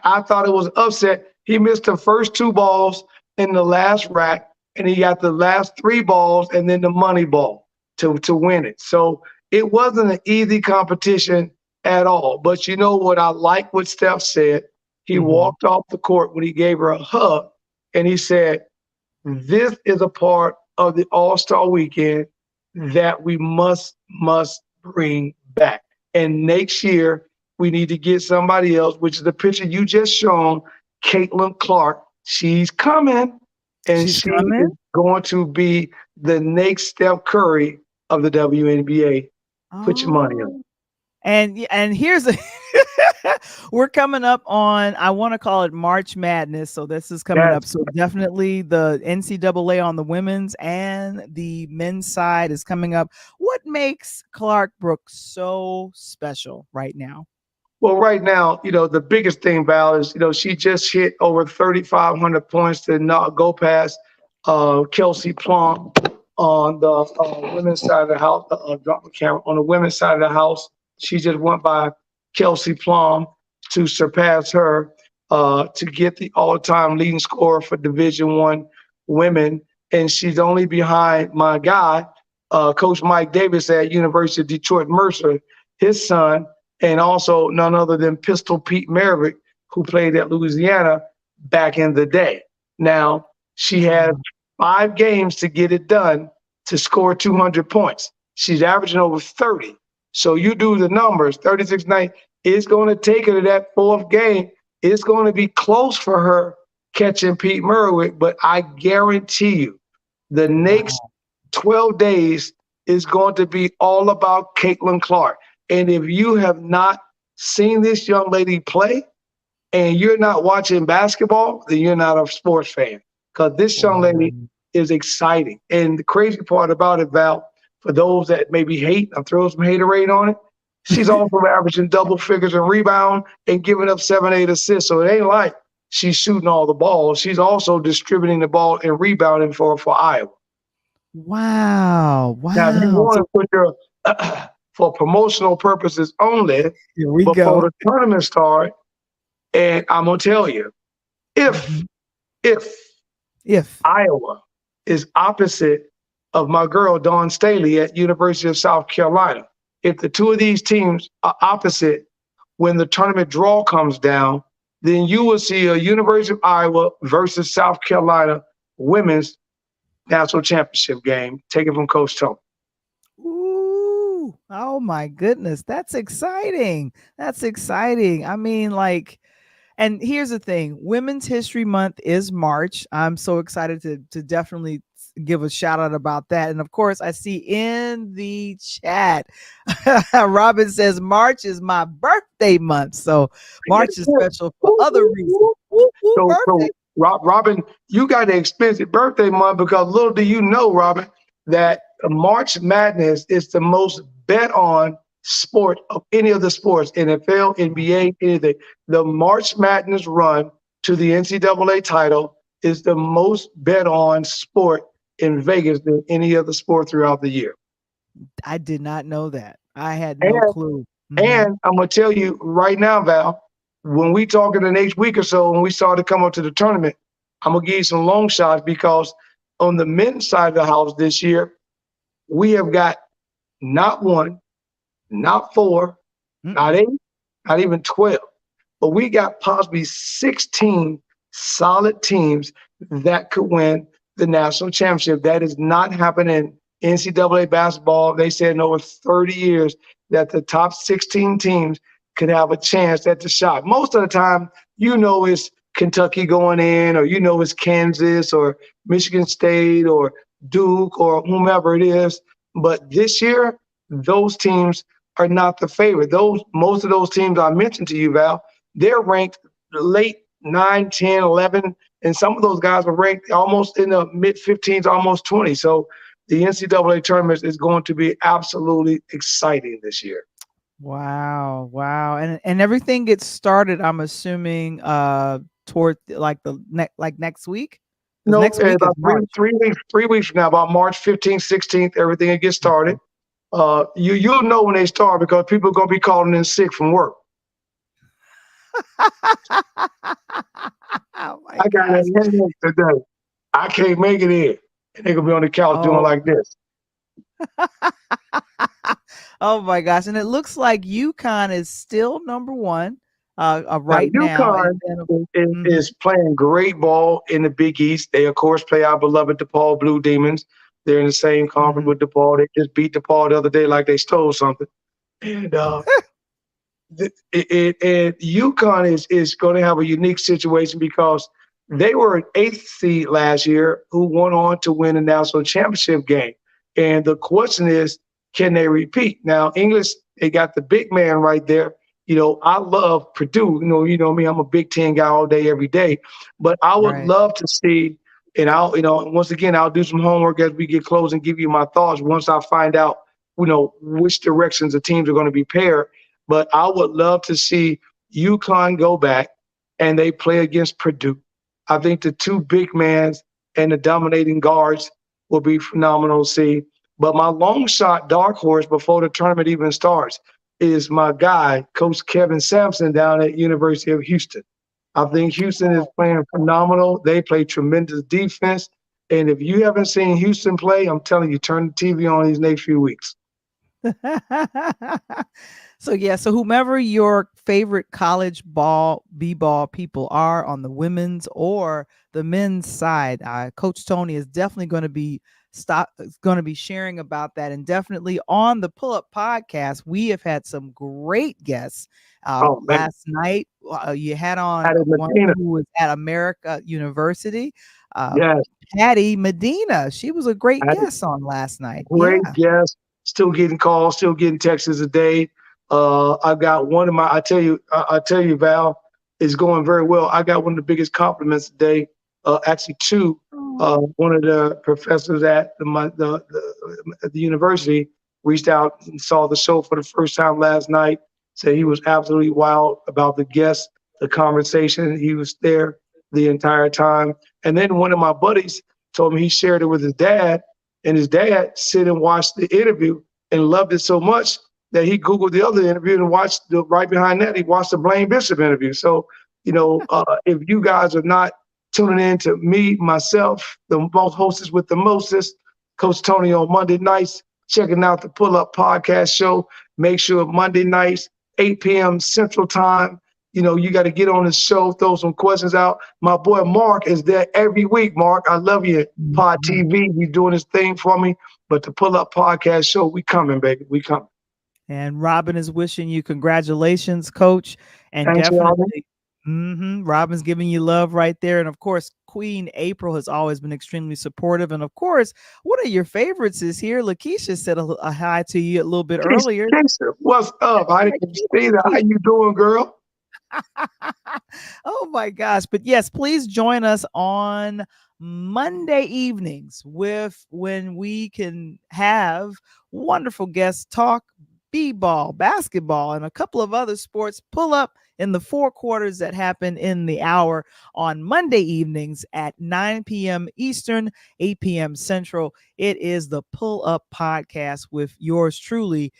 I thought it was upset. He missed the first 2 balls in the last rack, and he got the last 3 balls and then the money ball to win it. So it wasn't an easy competition at all. But you know what? I like what Steph said. He walked off the court when he gave her a hug, and he said, this is a part of the All-Star weekend that we must bring back. And next year, we need to get somebody else, which is the picture you just shown, Caitlin Clark. She's coming, and She's she coming? is going to be the next Steph Curry of the WNBA. Put your money on it. Oh. And here's a we're coming up on, I want to call it March Madness. So this is coming up. That's So definitely the NCAA on the women's and the men's side is coming up. What makes Clark Brooks so special right now? Well, right now, the biggest thing, Val, is, she just hit over 3,500 points to not go past Kelsey Plum on the women's side of the house. Drop the camera. On the women's side of the house, she just went by Kelsey Plum to surpass her to get the all-time leading scorer for Division I women. And she's only behind my guy, Coach Mike Davis at University of Detroit Mercer, his son, and also none other than Pistol Pete Merrick, who played at Louisiana back in the day. Now, she has 5 games to get it done to score 200 points. She's averaging over 30. So you do the numbers, 36 nights. It's going to take her to that 4th game. It's going to be close for her catching Pete Merrick, but I guarantee you the next 12 days is going to be all about Caitlin Clark. And if you have not seen this young lady play and you're not watching basketball, then you're not a sports fan, because this young lady is exciting. And the crazy part about it, Val, for those that maybe hate, I'm throwing some haterade on it, she's also averaging double figures in rebound and giving up 7-8 assists. So it ain't like she's shooting all the balls. She's also distributing the ball and rebounding for Iowa. Wow. Now, if you Wow. want to put your for promotional purposes only, Here we before go. the tournament start, and I'm gonna tell you, if Iowa is opposite of my girl Dawn Staley at University of South Carolina, if the two of these teams are opposite when the tournament draw comes down, then you will see a University of Iowa versus South Carolina women's national championship game. Take it from Coach Tony. Ooh, oh my goodness. That's exciting. That's exciting. I mean, and here's the thing, Women's History Month is March. I'm so excited to definitely give a shout out about that. And of course, I see in the chat, Robin says March is my birthday month. So March is special for other reasons. So Robin, you got an expensive birthday month, because little do you know, Robin, that March Madness is the most bet on sport of any of the sports, NFL, NBA, anything. The March Madness run to the NCAA title is the most bet on sport in Vegas than any other sport throughout the year. I did not know that. I had no And clue. and I'm gonna tell you right now, Val, when we talk in the next week or so, when we start to come up to the tournament, I'm gonna give you some long shots because on the men's side of the house this year, we have got not one, not four, not eight, not even 12, but we got possibly 16 solid teams that could win the national championship. That is not happening in NCAA basketball. They said in over 30 years that the top 16 teams could have a chance at the shot. Most of the time, it's Kentucky going in, or it's Kansas or Michigan State or Duke or whomever it is. But this year, those teams are not the favorite. Most of those teams I mentioned to you, Val, they're ranked late 9, 10, 11, and some of those guys are ranked almost in the mid 15s, almost 20. So the NCAA tournament is going to be absolutely exciting this year. Wow, wow. And everything gets started, I'm assuming, toward next week? Because No, next week is about March. 3 weeks from now, about March 15th, 16th, everything will get started. You'll know when they start because people are going to be calling in sick from work. Oh my I got gosh. a headache today. I can't make it in. And they're going to be on the couch doing Oh. like this. Oh my gosh. And it looks like UConn is still number one Now, right now. UConn And then, is playing great ball in the Big East. They, of course, play our beloved DePaul Blue Demons. They're in the same conference with DePaul. They just beat DePaul the other day like they stole something. And and UConn is going to have a unique situation because they were an 8th seed last year who went on to win a national championship game. And the question is, can they repeat? Now, English, they got the big man right there. I love Purdue. You know me, I'm a Big Ten guy all day, every day. But I would right. love to see, and once again, I'll do some homework as we get close and give you my thoughts once I find out, which directions the teams are going to be paired. But I would love to see UConn go back and they play against Purdue. I think the two big mans and the dominating guards will be phenomenal to see. But my long shot dark horse before the tournament even starts is my guy, Coach Kevin Sampson down at University of Houston. I think Houston is playing phenomenal. They play tremendous defense. And if you haven't seen Houston play, I'm telling you, turn the TV on these next few weeks. So whomever your favorite college b-ball people are on the women's or the men's side, Coach Tony is definitely going to be sharing about that. And definitely on the Pull Up podcast, we have had some great guests. Last night, you had on one who was at America University, Yes. Patty Medina. She was a great guest on last night. Great guest. Still getting calls, still getting texts a day. I got one of my, I tell you, Val, is going very well. I got one of the biggest compliments today. Actually, two. One of the professors at the university reached out and saw the show for the first time last night. Said he was absolutely wild about the guests, the conversation. He was there the entire time. And then one of my buddies told me he shared it with his dad, and his dad sit and watched the interview and loved it so much that he Googled the other interview and watched right behind that, he watched the Blaine Bishop interview. So, if you guys are not tuning in to me, myself, the most hostess with the mostest, Coach Tony on Monday nights, checking out the Pull Up Podcast show. Make sure Monday nights, 8 p.m. Central Time, you got to get on the show, throw some questions out. My boy Mark is there every week. Mark, I love you. Pod TV, he's doing his thing for me. But the Pull Up Podcast show, we coming, baby. We coming. And Robin is wishing you congratulations, Coach. And Thanks, definitely, Robin's giving you love right there. And of course, Queen April has always been extremely supportive. And of course, one of your favorites is here. Lakeisha said a hi to you a little bit earlier. What's up? I didn't see that. How you doing, girl? Oh my gosh. But yes, please join us on Monday evenings when we can have wonderful guests talk b-ball, basketball, and a couple of other sports pull up in the four quarters that happen in the hour on Monday evenings at 9 p.m. Eastern, 8 p.m. Central. It is the Pull Up Podcast with yours truly,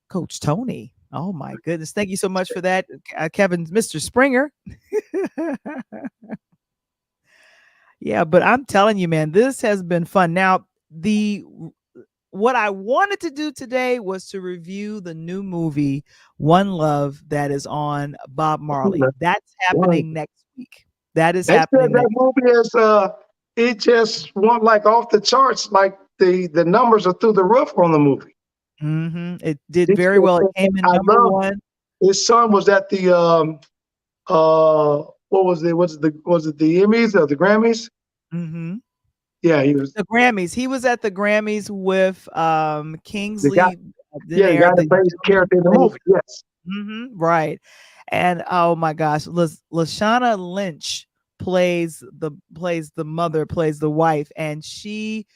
Coach Tony. Oh my goodness. Thank you so much for that, Kevin, Mr. Springer. Yeah, but I'm telling you, man, this has been fun. Now, the what I wanted to do today was to review the new movie One Love that is on Bob Marley. That's happening next week. That is They said happening that next. movie is it just went like off the charts, like the numbers are through the roof on the movie. It did very well. It came in I number love one. his son was at the what was it? Was it the Emmys or the Grammys? Mm-hmm. Yeah, he was The Grammys. He was at the Grammys with the guy. Kingsley Yeah, the guy that plays the character in the movie. Yes. Right. And oh my gosh, Lashana Lynch plays the mother, plays the wife, and she,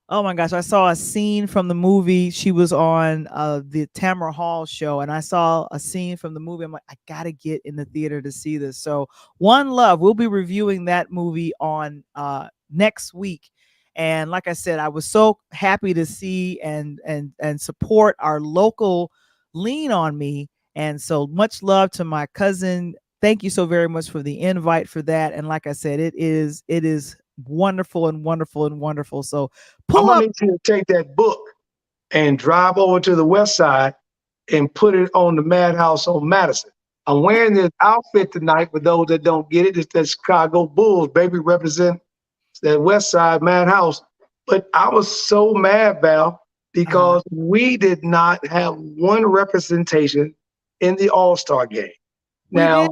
oh my gosh, I saw a scene from the movie. She was on the Tamara Hall show, and I saw a scene from the movie. I'm like, I gotta get in the theater to see this. So One Love, we'll be reviewing that movie on next week. And like I said, I was so happy to see and support our local Lean on Me. And so much love to my cousin. Thank you so very much for the invite for that. And like I said, it is wonderful and wonderful and wonderful. So I'm pull gonna up. need you to take that book and drive over to the west side and put it on the Madhouse on Madison. I'm wearing this outfit tonight for those that don't get it. It's the Chicago Bulls, baby, represent that west side Madhouse. But I was so mad, Val, because we did not have one representation in the All-Star game. Now,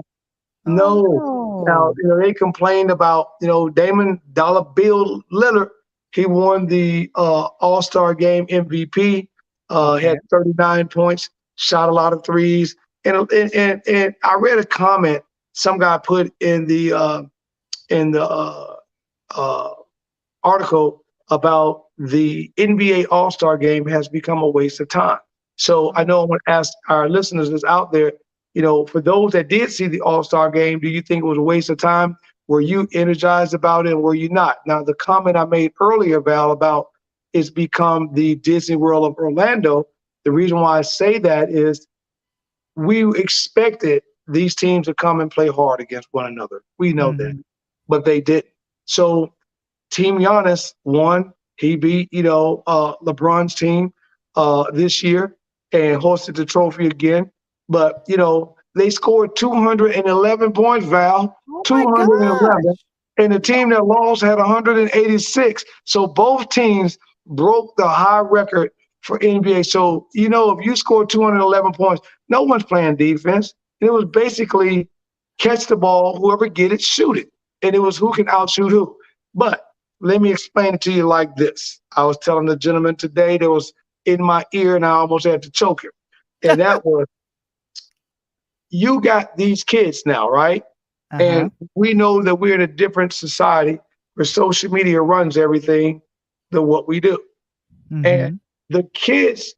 Now, they complained about, Damon Dollar Bill Lillard. He won the All-Star game MVP, had 39 points, shot a lot of threes. And I read a comment some guy put in the article about the NBA All-Star game has become a waste of time. So I know I want to ask our listeners that's out there, for those that did see the All-Star game, do you think it was a waste of time? Were you energized about it, or were you not? Now, the comment I made earlier, Val, about it's become the Disney World of Orlando, the reason why I say that is we expected these teams to come and play hard against one another. We know that, but they didn't. So Team Giannis won. He beat, LeBron's team this year and hosted the trophy again. But, they scored 211 points, Val. Oh my 211. gosh. And the team that lost had 186. So both teams broke the high record for NBA. So, if you score 211 points, no one's playing defense. It was basically catch the ball, whoever get it, shoot it. And it was who can outshoot who. But let me explain it to you like this. I was telling the gentleman today that was in my ear and I almost had to choke him. And that was, you got these kids now, right? And we know that we're in a different society where social media runs everything than what we do. And the kids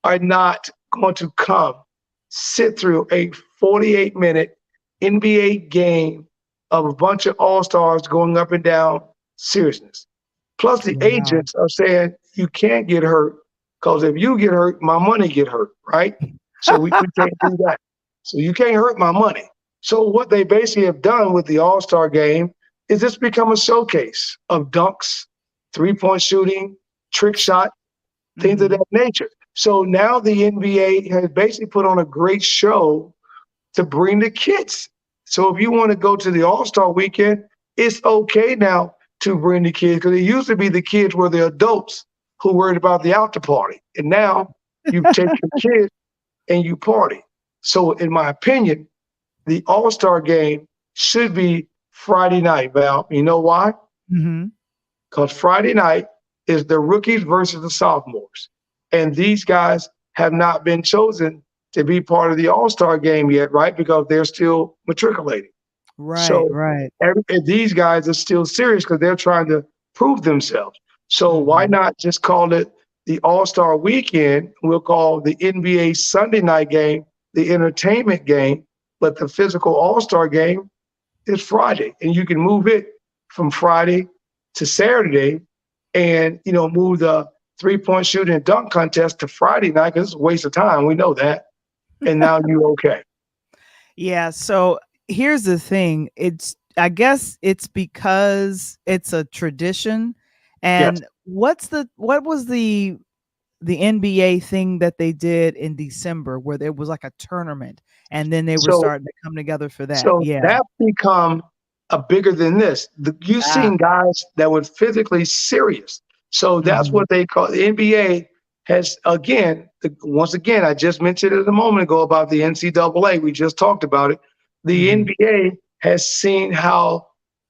are not going to sit through a 48-minute NBA game of a bunch of all-stars going up and down seriousness. Plus the agents are saying you can't get hurt because if you get hurt, my money get hurt, right? So we can't do that. So you can't hurt my money. So what they basically have done with the All-Star game is it's become a showcase of dunks, three-point shooting, trick shot, things of that nature. So now the NBA has basically put on a great show to bring the kids. So if you want to go to the All-Star weekend, it's okay now to bring the kids, because it used to be the kids were the adults who worried about the after party. And now you take your kids and you party. So in my opinion, the All-Star game should be Friday night, Val. You know why? Because Friday night is the rookies versus the sophomores. And these guys have not been chosen to be part of the All-Star game yet, right? Because they're still matriculating. These guys are still serious because they're trying to prove themselves. So why not just call it the All-Star weekend, we'll call the NBA Sunday night game the entertainment game, but the physical All-Star game is Friday. And you can move it from Friday to Saturday and, move the three-point shooting and dunk contest to Friday night because it's a waste of time. We know that. And now you're okay. Yeah. So here's the thing. I guess it's because it's a tradition. And Yes. what was the NBA thing that they did in December where there was like a tournament and then they were So, starting to come together for that? so Yeah. that's become a bigger than this. You've Ah. seen guys that were physically serious. So that's Mhm. what they call the NBA has once again, I just mentioned it a moment ago about the NCAA. We just talked about it. The Mhm. NBA has seen how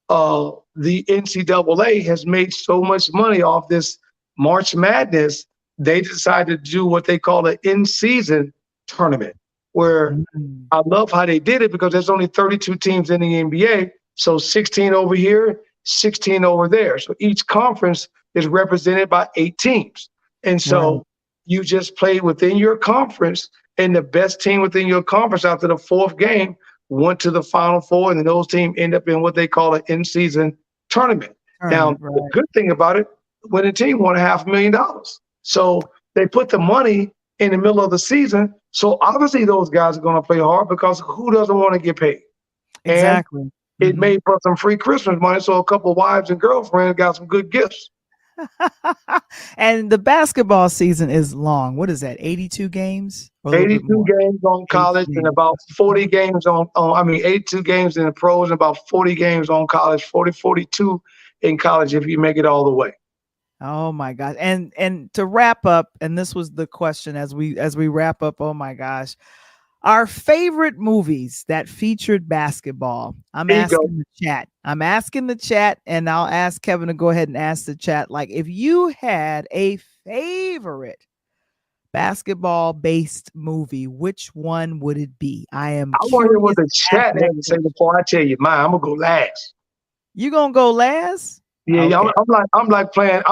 the NCAA has made so much money off this March Madness. They decided to do what they call an in-season tournament, where Mhm. I love how they did it because there's only 32 teams in the NBA. So 16 over here, 16 over there. So each conference is represented by 8 teams. And Right. so you just play within your conference, and the best team within your conference after the fourth game went to the Final Four, and then those teams end up in what they call an in-season tournament. Now, Tournament, the right. good thing about it, winning team won $500,000. So they put the money in the middle of the season. So obviously those guys are going to play hard because who doesn't want to get paid? And Exactly. it Mhm. made for some free Christmas money. So a couple of wives and girlfriends got some good gifts. And the basketball season is long. What is that? 82 games or a little bit 82 more? games on 82 college and games. about 40 games I mean, 82 games in the pros and about 40 games on college, 42 in college if you make it all the way. Oh my gosh. And to wrap up, and this was the question as we wrap up, oh my gosh. Our favorite movies that featured basketball. I'm There you go. asking the chat. I'm asking the chat, and I'll ask Kevin to go ahead and ask the chat. Like, if you had a favorite basketball based movie, which one would it be? I am I want to hear what curious the to ask chat that has to say question. before I tell you mine. I'm gonna go last. You gonna go last? Yeah, Okay. I'm like playing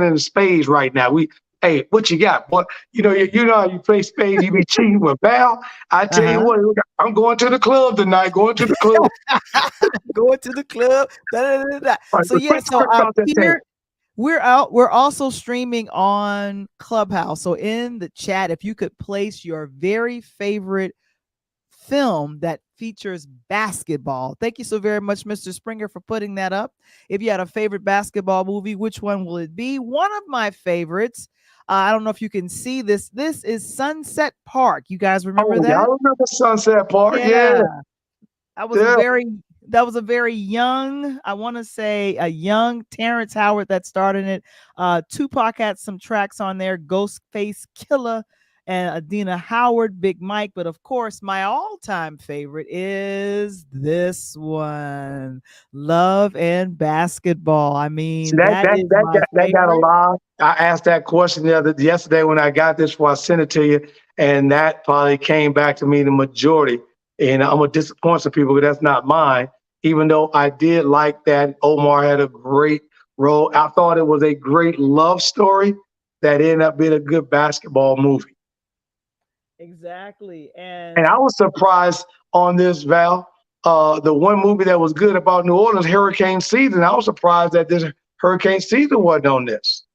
in the spades right now. Hey, what you got? What you know how you play spades, you be cheating with Val. I tell you Uh-huh. what, I'm going to the club tonight. Going to the club. Going to the club. Da, da, da, da. All right, So but yeah, so quick about that thing. here we're also streaming on Clubhouse. So in the chat, if you could place your very favorite film that features basketball. Thank you so very much, Mr. Springer, for putting that up. If you had a favorite basketball movie, which one will it be? One of my favorites. I don't know if you can see this. This is Sunset Park. You guys remember Oh yeah, I that? remember Sunset Park. Yeah, Yeah. That was a yeah. very young, I want to say a young Terrence Howard that started it. Tupac had some tracks on there, Ghostface Killer and Adina Howard, Big Mike. But of course, my all-time favorite is this one, Love and Basketball. I See mean, that that that is that my got, that got a favorite. lot. I asked that question yesterday when I got this before I sent it to you, and that probably came back to me the majority. And I'm gonna disappoint some people, but that's not mine. Even though I did like that, Omar had a great role. I thought it was a great love story that ended up being a good basketball movie. Exactly. And And I was surprised on this, Val. The one movie that was good about New Orleans, Hurricane Season. I was surprised that this Hurricane Season wasn't on this.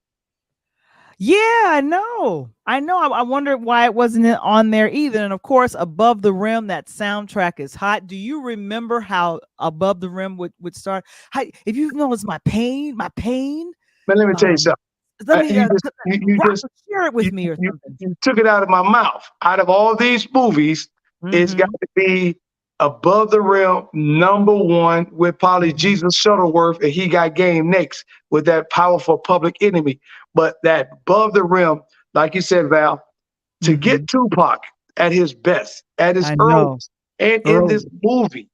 yeah, I know. I know. I wonder why it wasn't on there either. And of course, Above the Rim, that soundtrack is hot. Do you remember how Above the Rim would start? How, if you know it's my pain. But let me tell you Um, something. let me You just you rock, just share it you, with me or you something. you took it out of my mouth. Out of all these movies, it's got Mm-hmm. to be Above the Rim #1 with probably Mm-hmm. Jesus Shuttleworth, and he got game next with that powerful Public Enemy. But that Above the Rim, like you said, Val, to Mm-hmm. get Tupac at his best, at his I know. earliest, and in this Early. movie.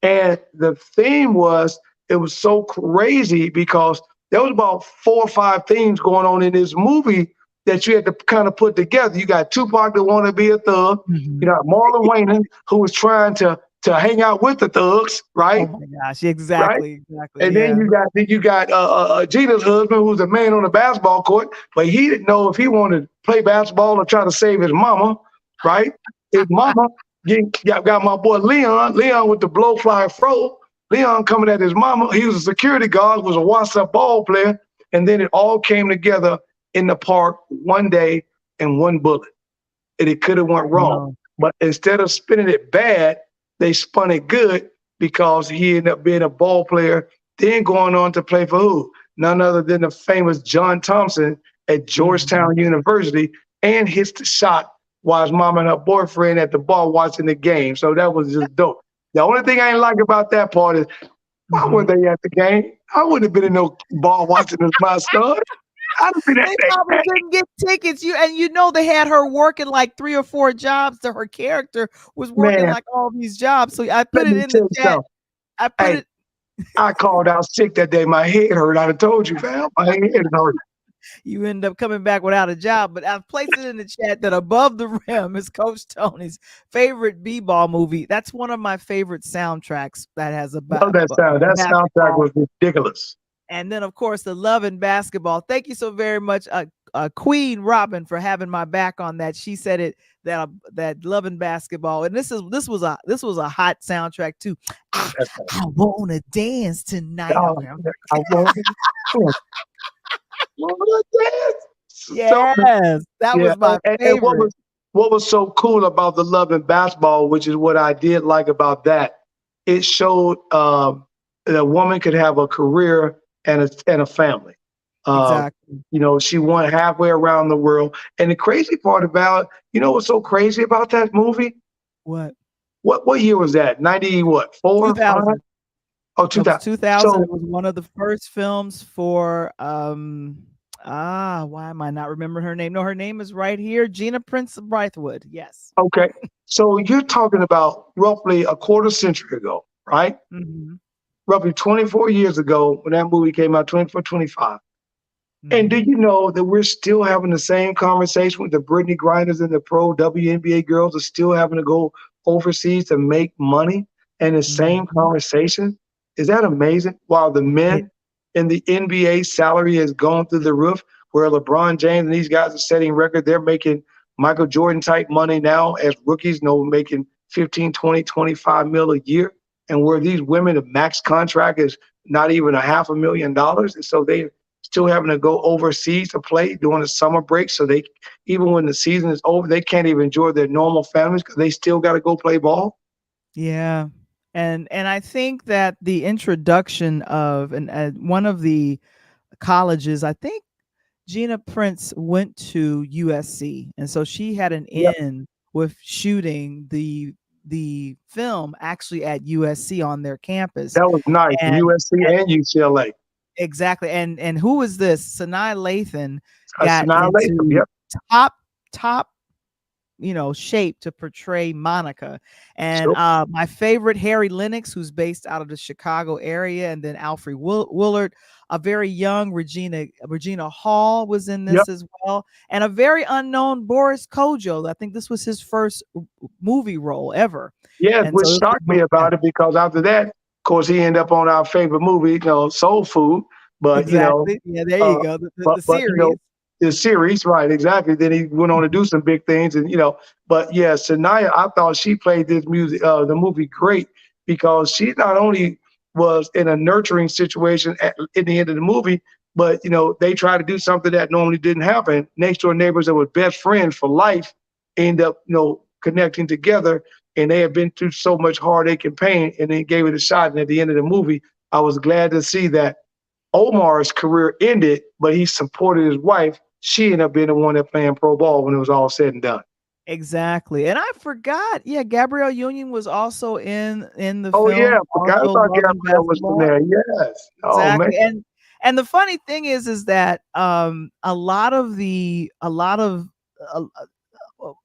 And the theme was, it was so crazy because there was about 4 or 5 themes going on in this movie that you had to kind of put together. You got Tupac that wanted to be a thug. Mm-hmm. You got Marlon Wayne who was trying to to hang out with the thugs, Oh right? my gosh. Right? Exactly. Exactly. And then Yeah. you got Gina's husband, who's a man on the basketball court, but he didn't know if he wanted to play basketball or try to save his mama, right? His mama got my boy Leon with the blow fly fro. Leon coming at his mama. He was a security guard, was a once-up ball player, and then it all came together in the park one day in one bullet, and it could have went wrong. Wow. But instead of spinning it bad, they spun it good because he ended up being a ball player, then going on to play for who? None other than the famous John Thompson at Mhm. Georgetown University, and hits the shot while his mom and her boyfriend at the bar watching the game. So that was just dope. The only thing I ain't like about that part is why were Mhm. they at the game? I wouldn't have been in no bar watching as my son. I'd have been at They that probably couldn't get tickets. They had her working like 3 or 4 jobs. To her character was working man. like all these jobs. So I put Let it me in tell the you chat. something. I put Hey, it. I called out sick that day. My head hurt. I'd have told you, fam. My head hurt. You end up coming back without a job. But I've placed it in the chat that Above the Rim is Coach Tony's favorite b-ball movie. That's one of my favorite soundtracks that has Love that sound. That soundtrack basketball. was ridiculous. And then, of course, the Love and Basketball. Thank you so very much, Queen Robin, for having my back on that. She said it that Love and Basketball, and this was a hot soundtrack too. That's I wanna dance tonight. oh, Okay, I want to dance. So yes, that yeah, was my and favorite. what was so cool about the Love and Basketball, which is what I did like about that, it showed that a woman could have a career and a family. Uh, Exactly. she went halfway around the world. And the crazy part about, what's so crazy about that movie? What? What year was that? 90 what? 4, 5? 2000. Oh, That was 2000. 2000. So It was one of the first films for why am I not remembering her name? No, her name is right here. Gina Prince Brightwood. Yes. okay. So you're talking about roughly a quarter century ago, right? Mhm. Roughly 24 years ago when that movie came out, 24, 25. And do Mhm. you know that we're still having the same conversation with the Brittany Grinders and the pro WNBA girls are still having to go overseas to make money? And the same Mhm. conversation? Is that amazing? While the It men in the NBA salary has gone through the roof, where LeBron James and these guys are setting record, they're making Michael Jordan type money now as rookies, making 15, 20, 25 mil a year. And where these women, the max contract is not even a $500,000. And so they still having to go overseas to play during the summer break. So they, even when the season is over, they can't even enjoy their normal families because they still got to go play ball. Yeah. And I think that the introduction of and one of the colleges, I think Gina Prince went to USC, and so she had an Yep, in with shooting the film actually at USC on their campus. that was nice. And, USC and and UCLA. exactly. And who is this? Sanaa Lathan got Sanaa Lathan. into Yep. top shape to portray Monica. And Sure. my favorite, Harry Lennox, who's based out of the Chicago area, and then Alfred Willard, a very young Regina Hall was in Yep. this as well, and a very unknown Boris Kodjoe. I think this was his first movie role ever. Yes, And which so this shocked me was, yeah, about it because after that, of course, he ended up on our favorite movie, Soul Food. But exactly. Yeah, there you uh, go. The but series. the series, right? Exactly. Then he went on to do some big things, and But yeah, Sanaya, I thought she played the movie great because she not only was in a nurturing situation in the end of the movie, but they tried to do something that normally didn't happen. Next door neighbors that were best friends for life end up connecting together, and they had been through so much heartache and pain, and they gave it a shot. And at the end of the movie, I was glad to see that Omar's career ended, but he supported his wife. She ended up being the one that playing pro ball when it was all said and done. Exactly. And I forgot. Yeah, Gabrielle Union was also in the Oh yeah, film, forgot also about Love and Gabrielle was in Basketball. there. Yes. Oh man. Exactly. And the funny thing is that a lot of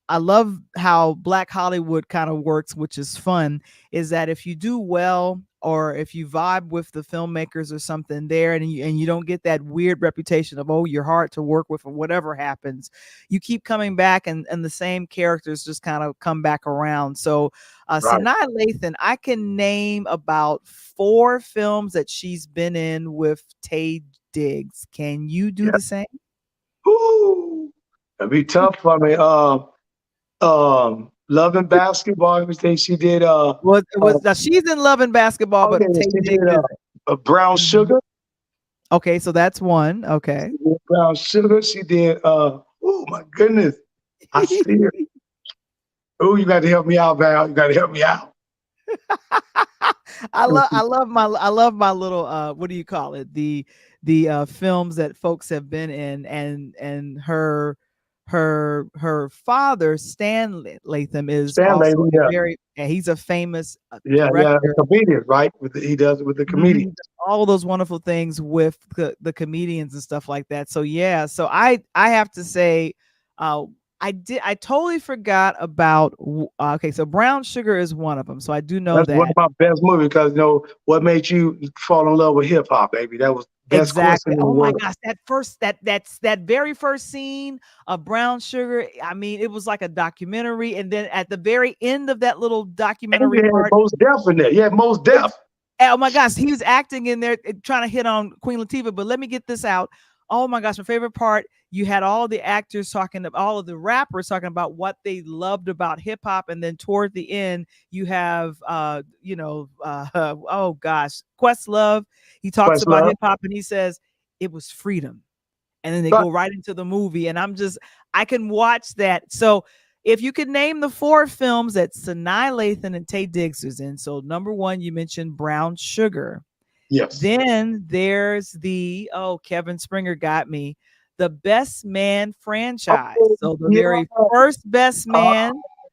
I love how Black Hollywood kind of works, which is fun, is that if you do well or if you vibe with the filmmakers or something there, and you don't get that weird reputation of, oh, you're hard to work with or whatever happens, you keep coming back, and the same characters just kind of come back around. So Right. Sanaa Lathan, I can name about 4 films that she's been in with Taye Diggs. Can you do Yeah. the same? Woo! That'd be tough for me. Love and Basketball. Everything she did. Now she's in Love and Basketball, but Okay, Taye she did Diggs is Brown Mhm. Sugar. Okay, so that's one. Okay. She did Brown Sugar. She did. Oh my goodness, I see it. Oh, you got to help me out, Val. You got to help me out. I love my little what do you call it? The films that folks have been in, and her father Stan Latham is Stanley, also yeah, he's a famous yeah, the director. comedian, right? He does it with the comedian. Mhm. All those wonderful things with the comedians and stuff like that. So yeah, so I have to say, uh, I totally forgot about. Okay, so Brown Sugar is one of them. So I do know That's one that. of my best movies because what made you fall in love with hip hop, baby? That was the best question Exactly. in the Oh my world. gosh, that very first scene of Brown Sugar. I mean, it was like a documentary, and then at the very end of that little And documentary you had part, Most Def in there. Yeah, Most Def. oh my gosh, he was acting in there trying to hit on Queen Latifah. But let me get this out. Oh my gosh, my favorite part, you had all the actors talking, all of the rappers talking about what they loved about hip hop. And then toward the end, you have, oh gosh, Questlove. He talks about Questlove. hip hop and he says, it was freedom. And then they Right. go right into the movie. And I can watch that. So if you could name the 4 films that Sanaa Lathan and Taye Diggs is in. So number 1, you mentioned Brown Sugar. Yes. Then there's Kevin Springer got me, the Best Man franchise. Oh, So the yeah. very first Best Man,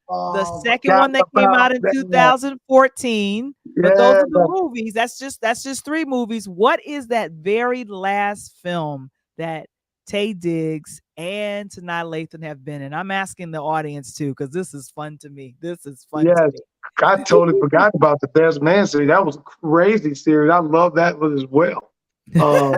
the second Forgot one that came about out in that. 2014. But those Yeah. are the movies. That's just 3 movies. What is that very last film that Taye Diggs and Sanaa Lathan have been in? I'm asking the audience too, because this is fun to me. This is fun to Yes. me. I totally forgot about the Best Man series. That was a crazy series. I love that one as well. Um,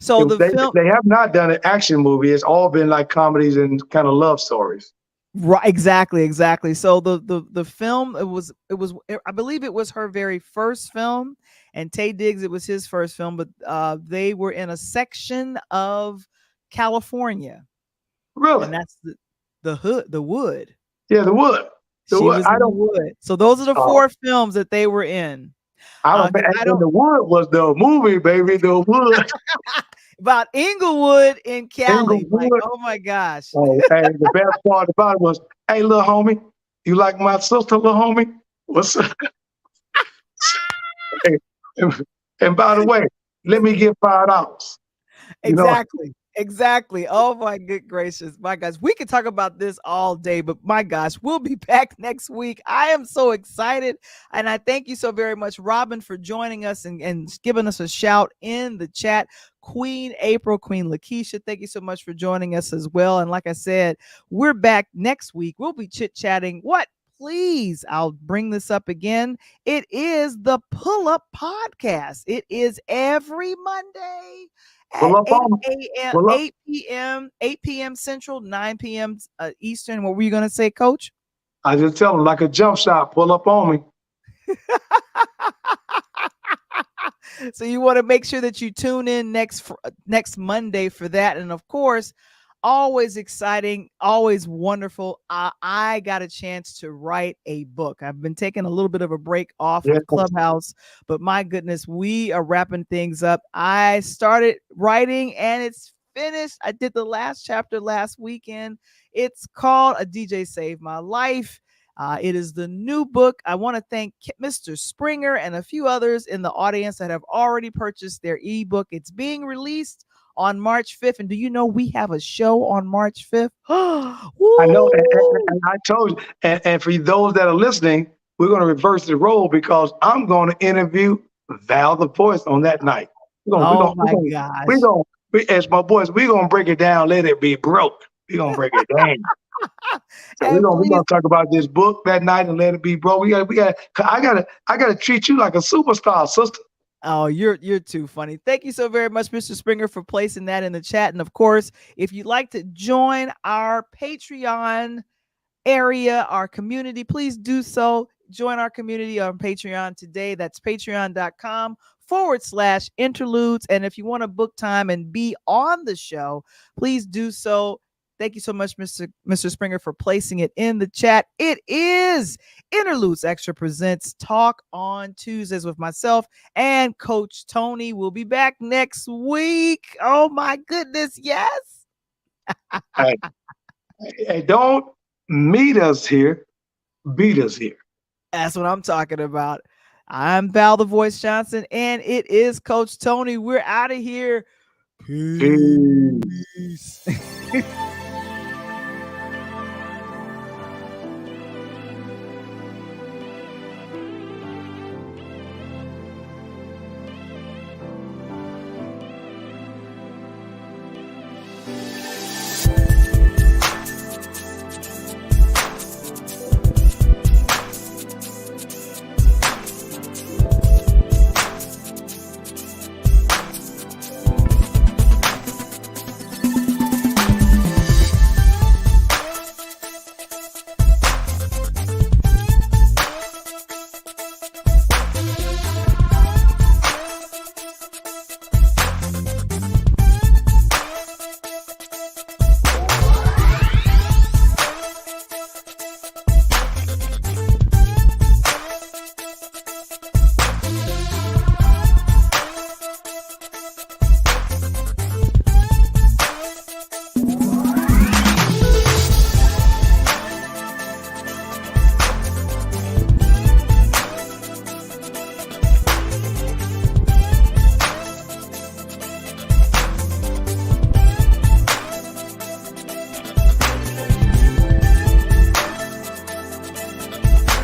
So the film, they have not done an action movie. It's all been like comedies and kind of love stories. right, exactly. So the film, I believe it was her very first film, and Taye Diggs, it was his first film, but they were in a section of California, Really? and that's the hood, the wood. Yeah, the Wood. The She Wood. was in the wood. So those are the Uh, 4 films that they were in. I don't think. 'Cause I And don't the Wood was the movie, baby. The Wood. about Inglewood in Cali. Like, Inglewood. oh my gosh. Oh, hey, the best part about it was, hey, little homie, you like my sister, little homie? What's up? Hey, and by the way, let me get $5. You know, Exactly. Oh my good gracious. My gosh. We could talk about this all day, but my gosh, we'll be back next week. I am so excited. And I thank you so very much, Robin, for joining us and giving us a shout in the chat. Queen April, Queen Lakeisha, thank you so much for joining us as well. And like I said, we're back next week. We'll be chit-chatting. Please, I'll bring this up again. It is the Pull Up Podcast. It is every Monday pull at up 8 on me. a.m., Pull up. 8 p.m. Central, 9 p.m. Eastern. What were you going to say, Coach? I just tell them like a jump shot, pull up on me. So you want to make sure that you tune in next Monday for that. And of course, always exciting, always wonderful. I got a chance to write a book. I've been taking a little bit of a break off Yes. of Clubhouse, but my goodness, we are wrapping things up. I started writing and it's finished. I did the last chapter last weekend. It's called A DJ Saved My Life. It is the new book. I want to thank Mr. Springer and a few others in the audience that have already purchased their ebook. It's being released on March 5th. And do you know we have a show on March 5th? I know, and I told you, and for those that are listening, we're going to reverse the role because I'm going to interview Val the Voice on that night. Oh my gosh. As my boys, we're going to break it down. Let it be broke. We're going to break it down. So And we're please, gonna talk about this book that night and let it be, bro. I gotta treat you like a superstar, sister. oh, you're too funny. Thank you so very much, Mr. Springer, for placing that in the chat. And of course, if you'd like to join our Patreon area, our community, please do so. Join our community on Patreon today. That's patreon.com/interludes. And if you want to book time and be on the show, please do so. Thank you so much, Mr. Springer, for placing it in the chat. It is Interludes Extra presents Talk on Tuesdays with myself and Coach Tony. We'll be back next week. Oh my goodness, yes. Hey, hey, don't meet us here, beat us here. That's what I'm talking about. I'm Val the Voice Johnson, and it is Coach Tony. We're out of here. Peace. Peace.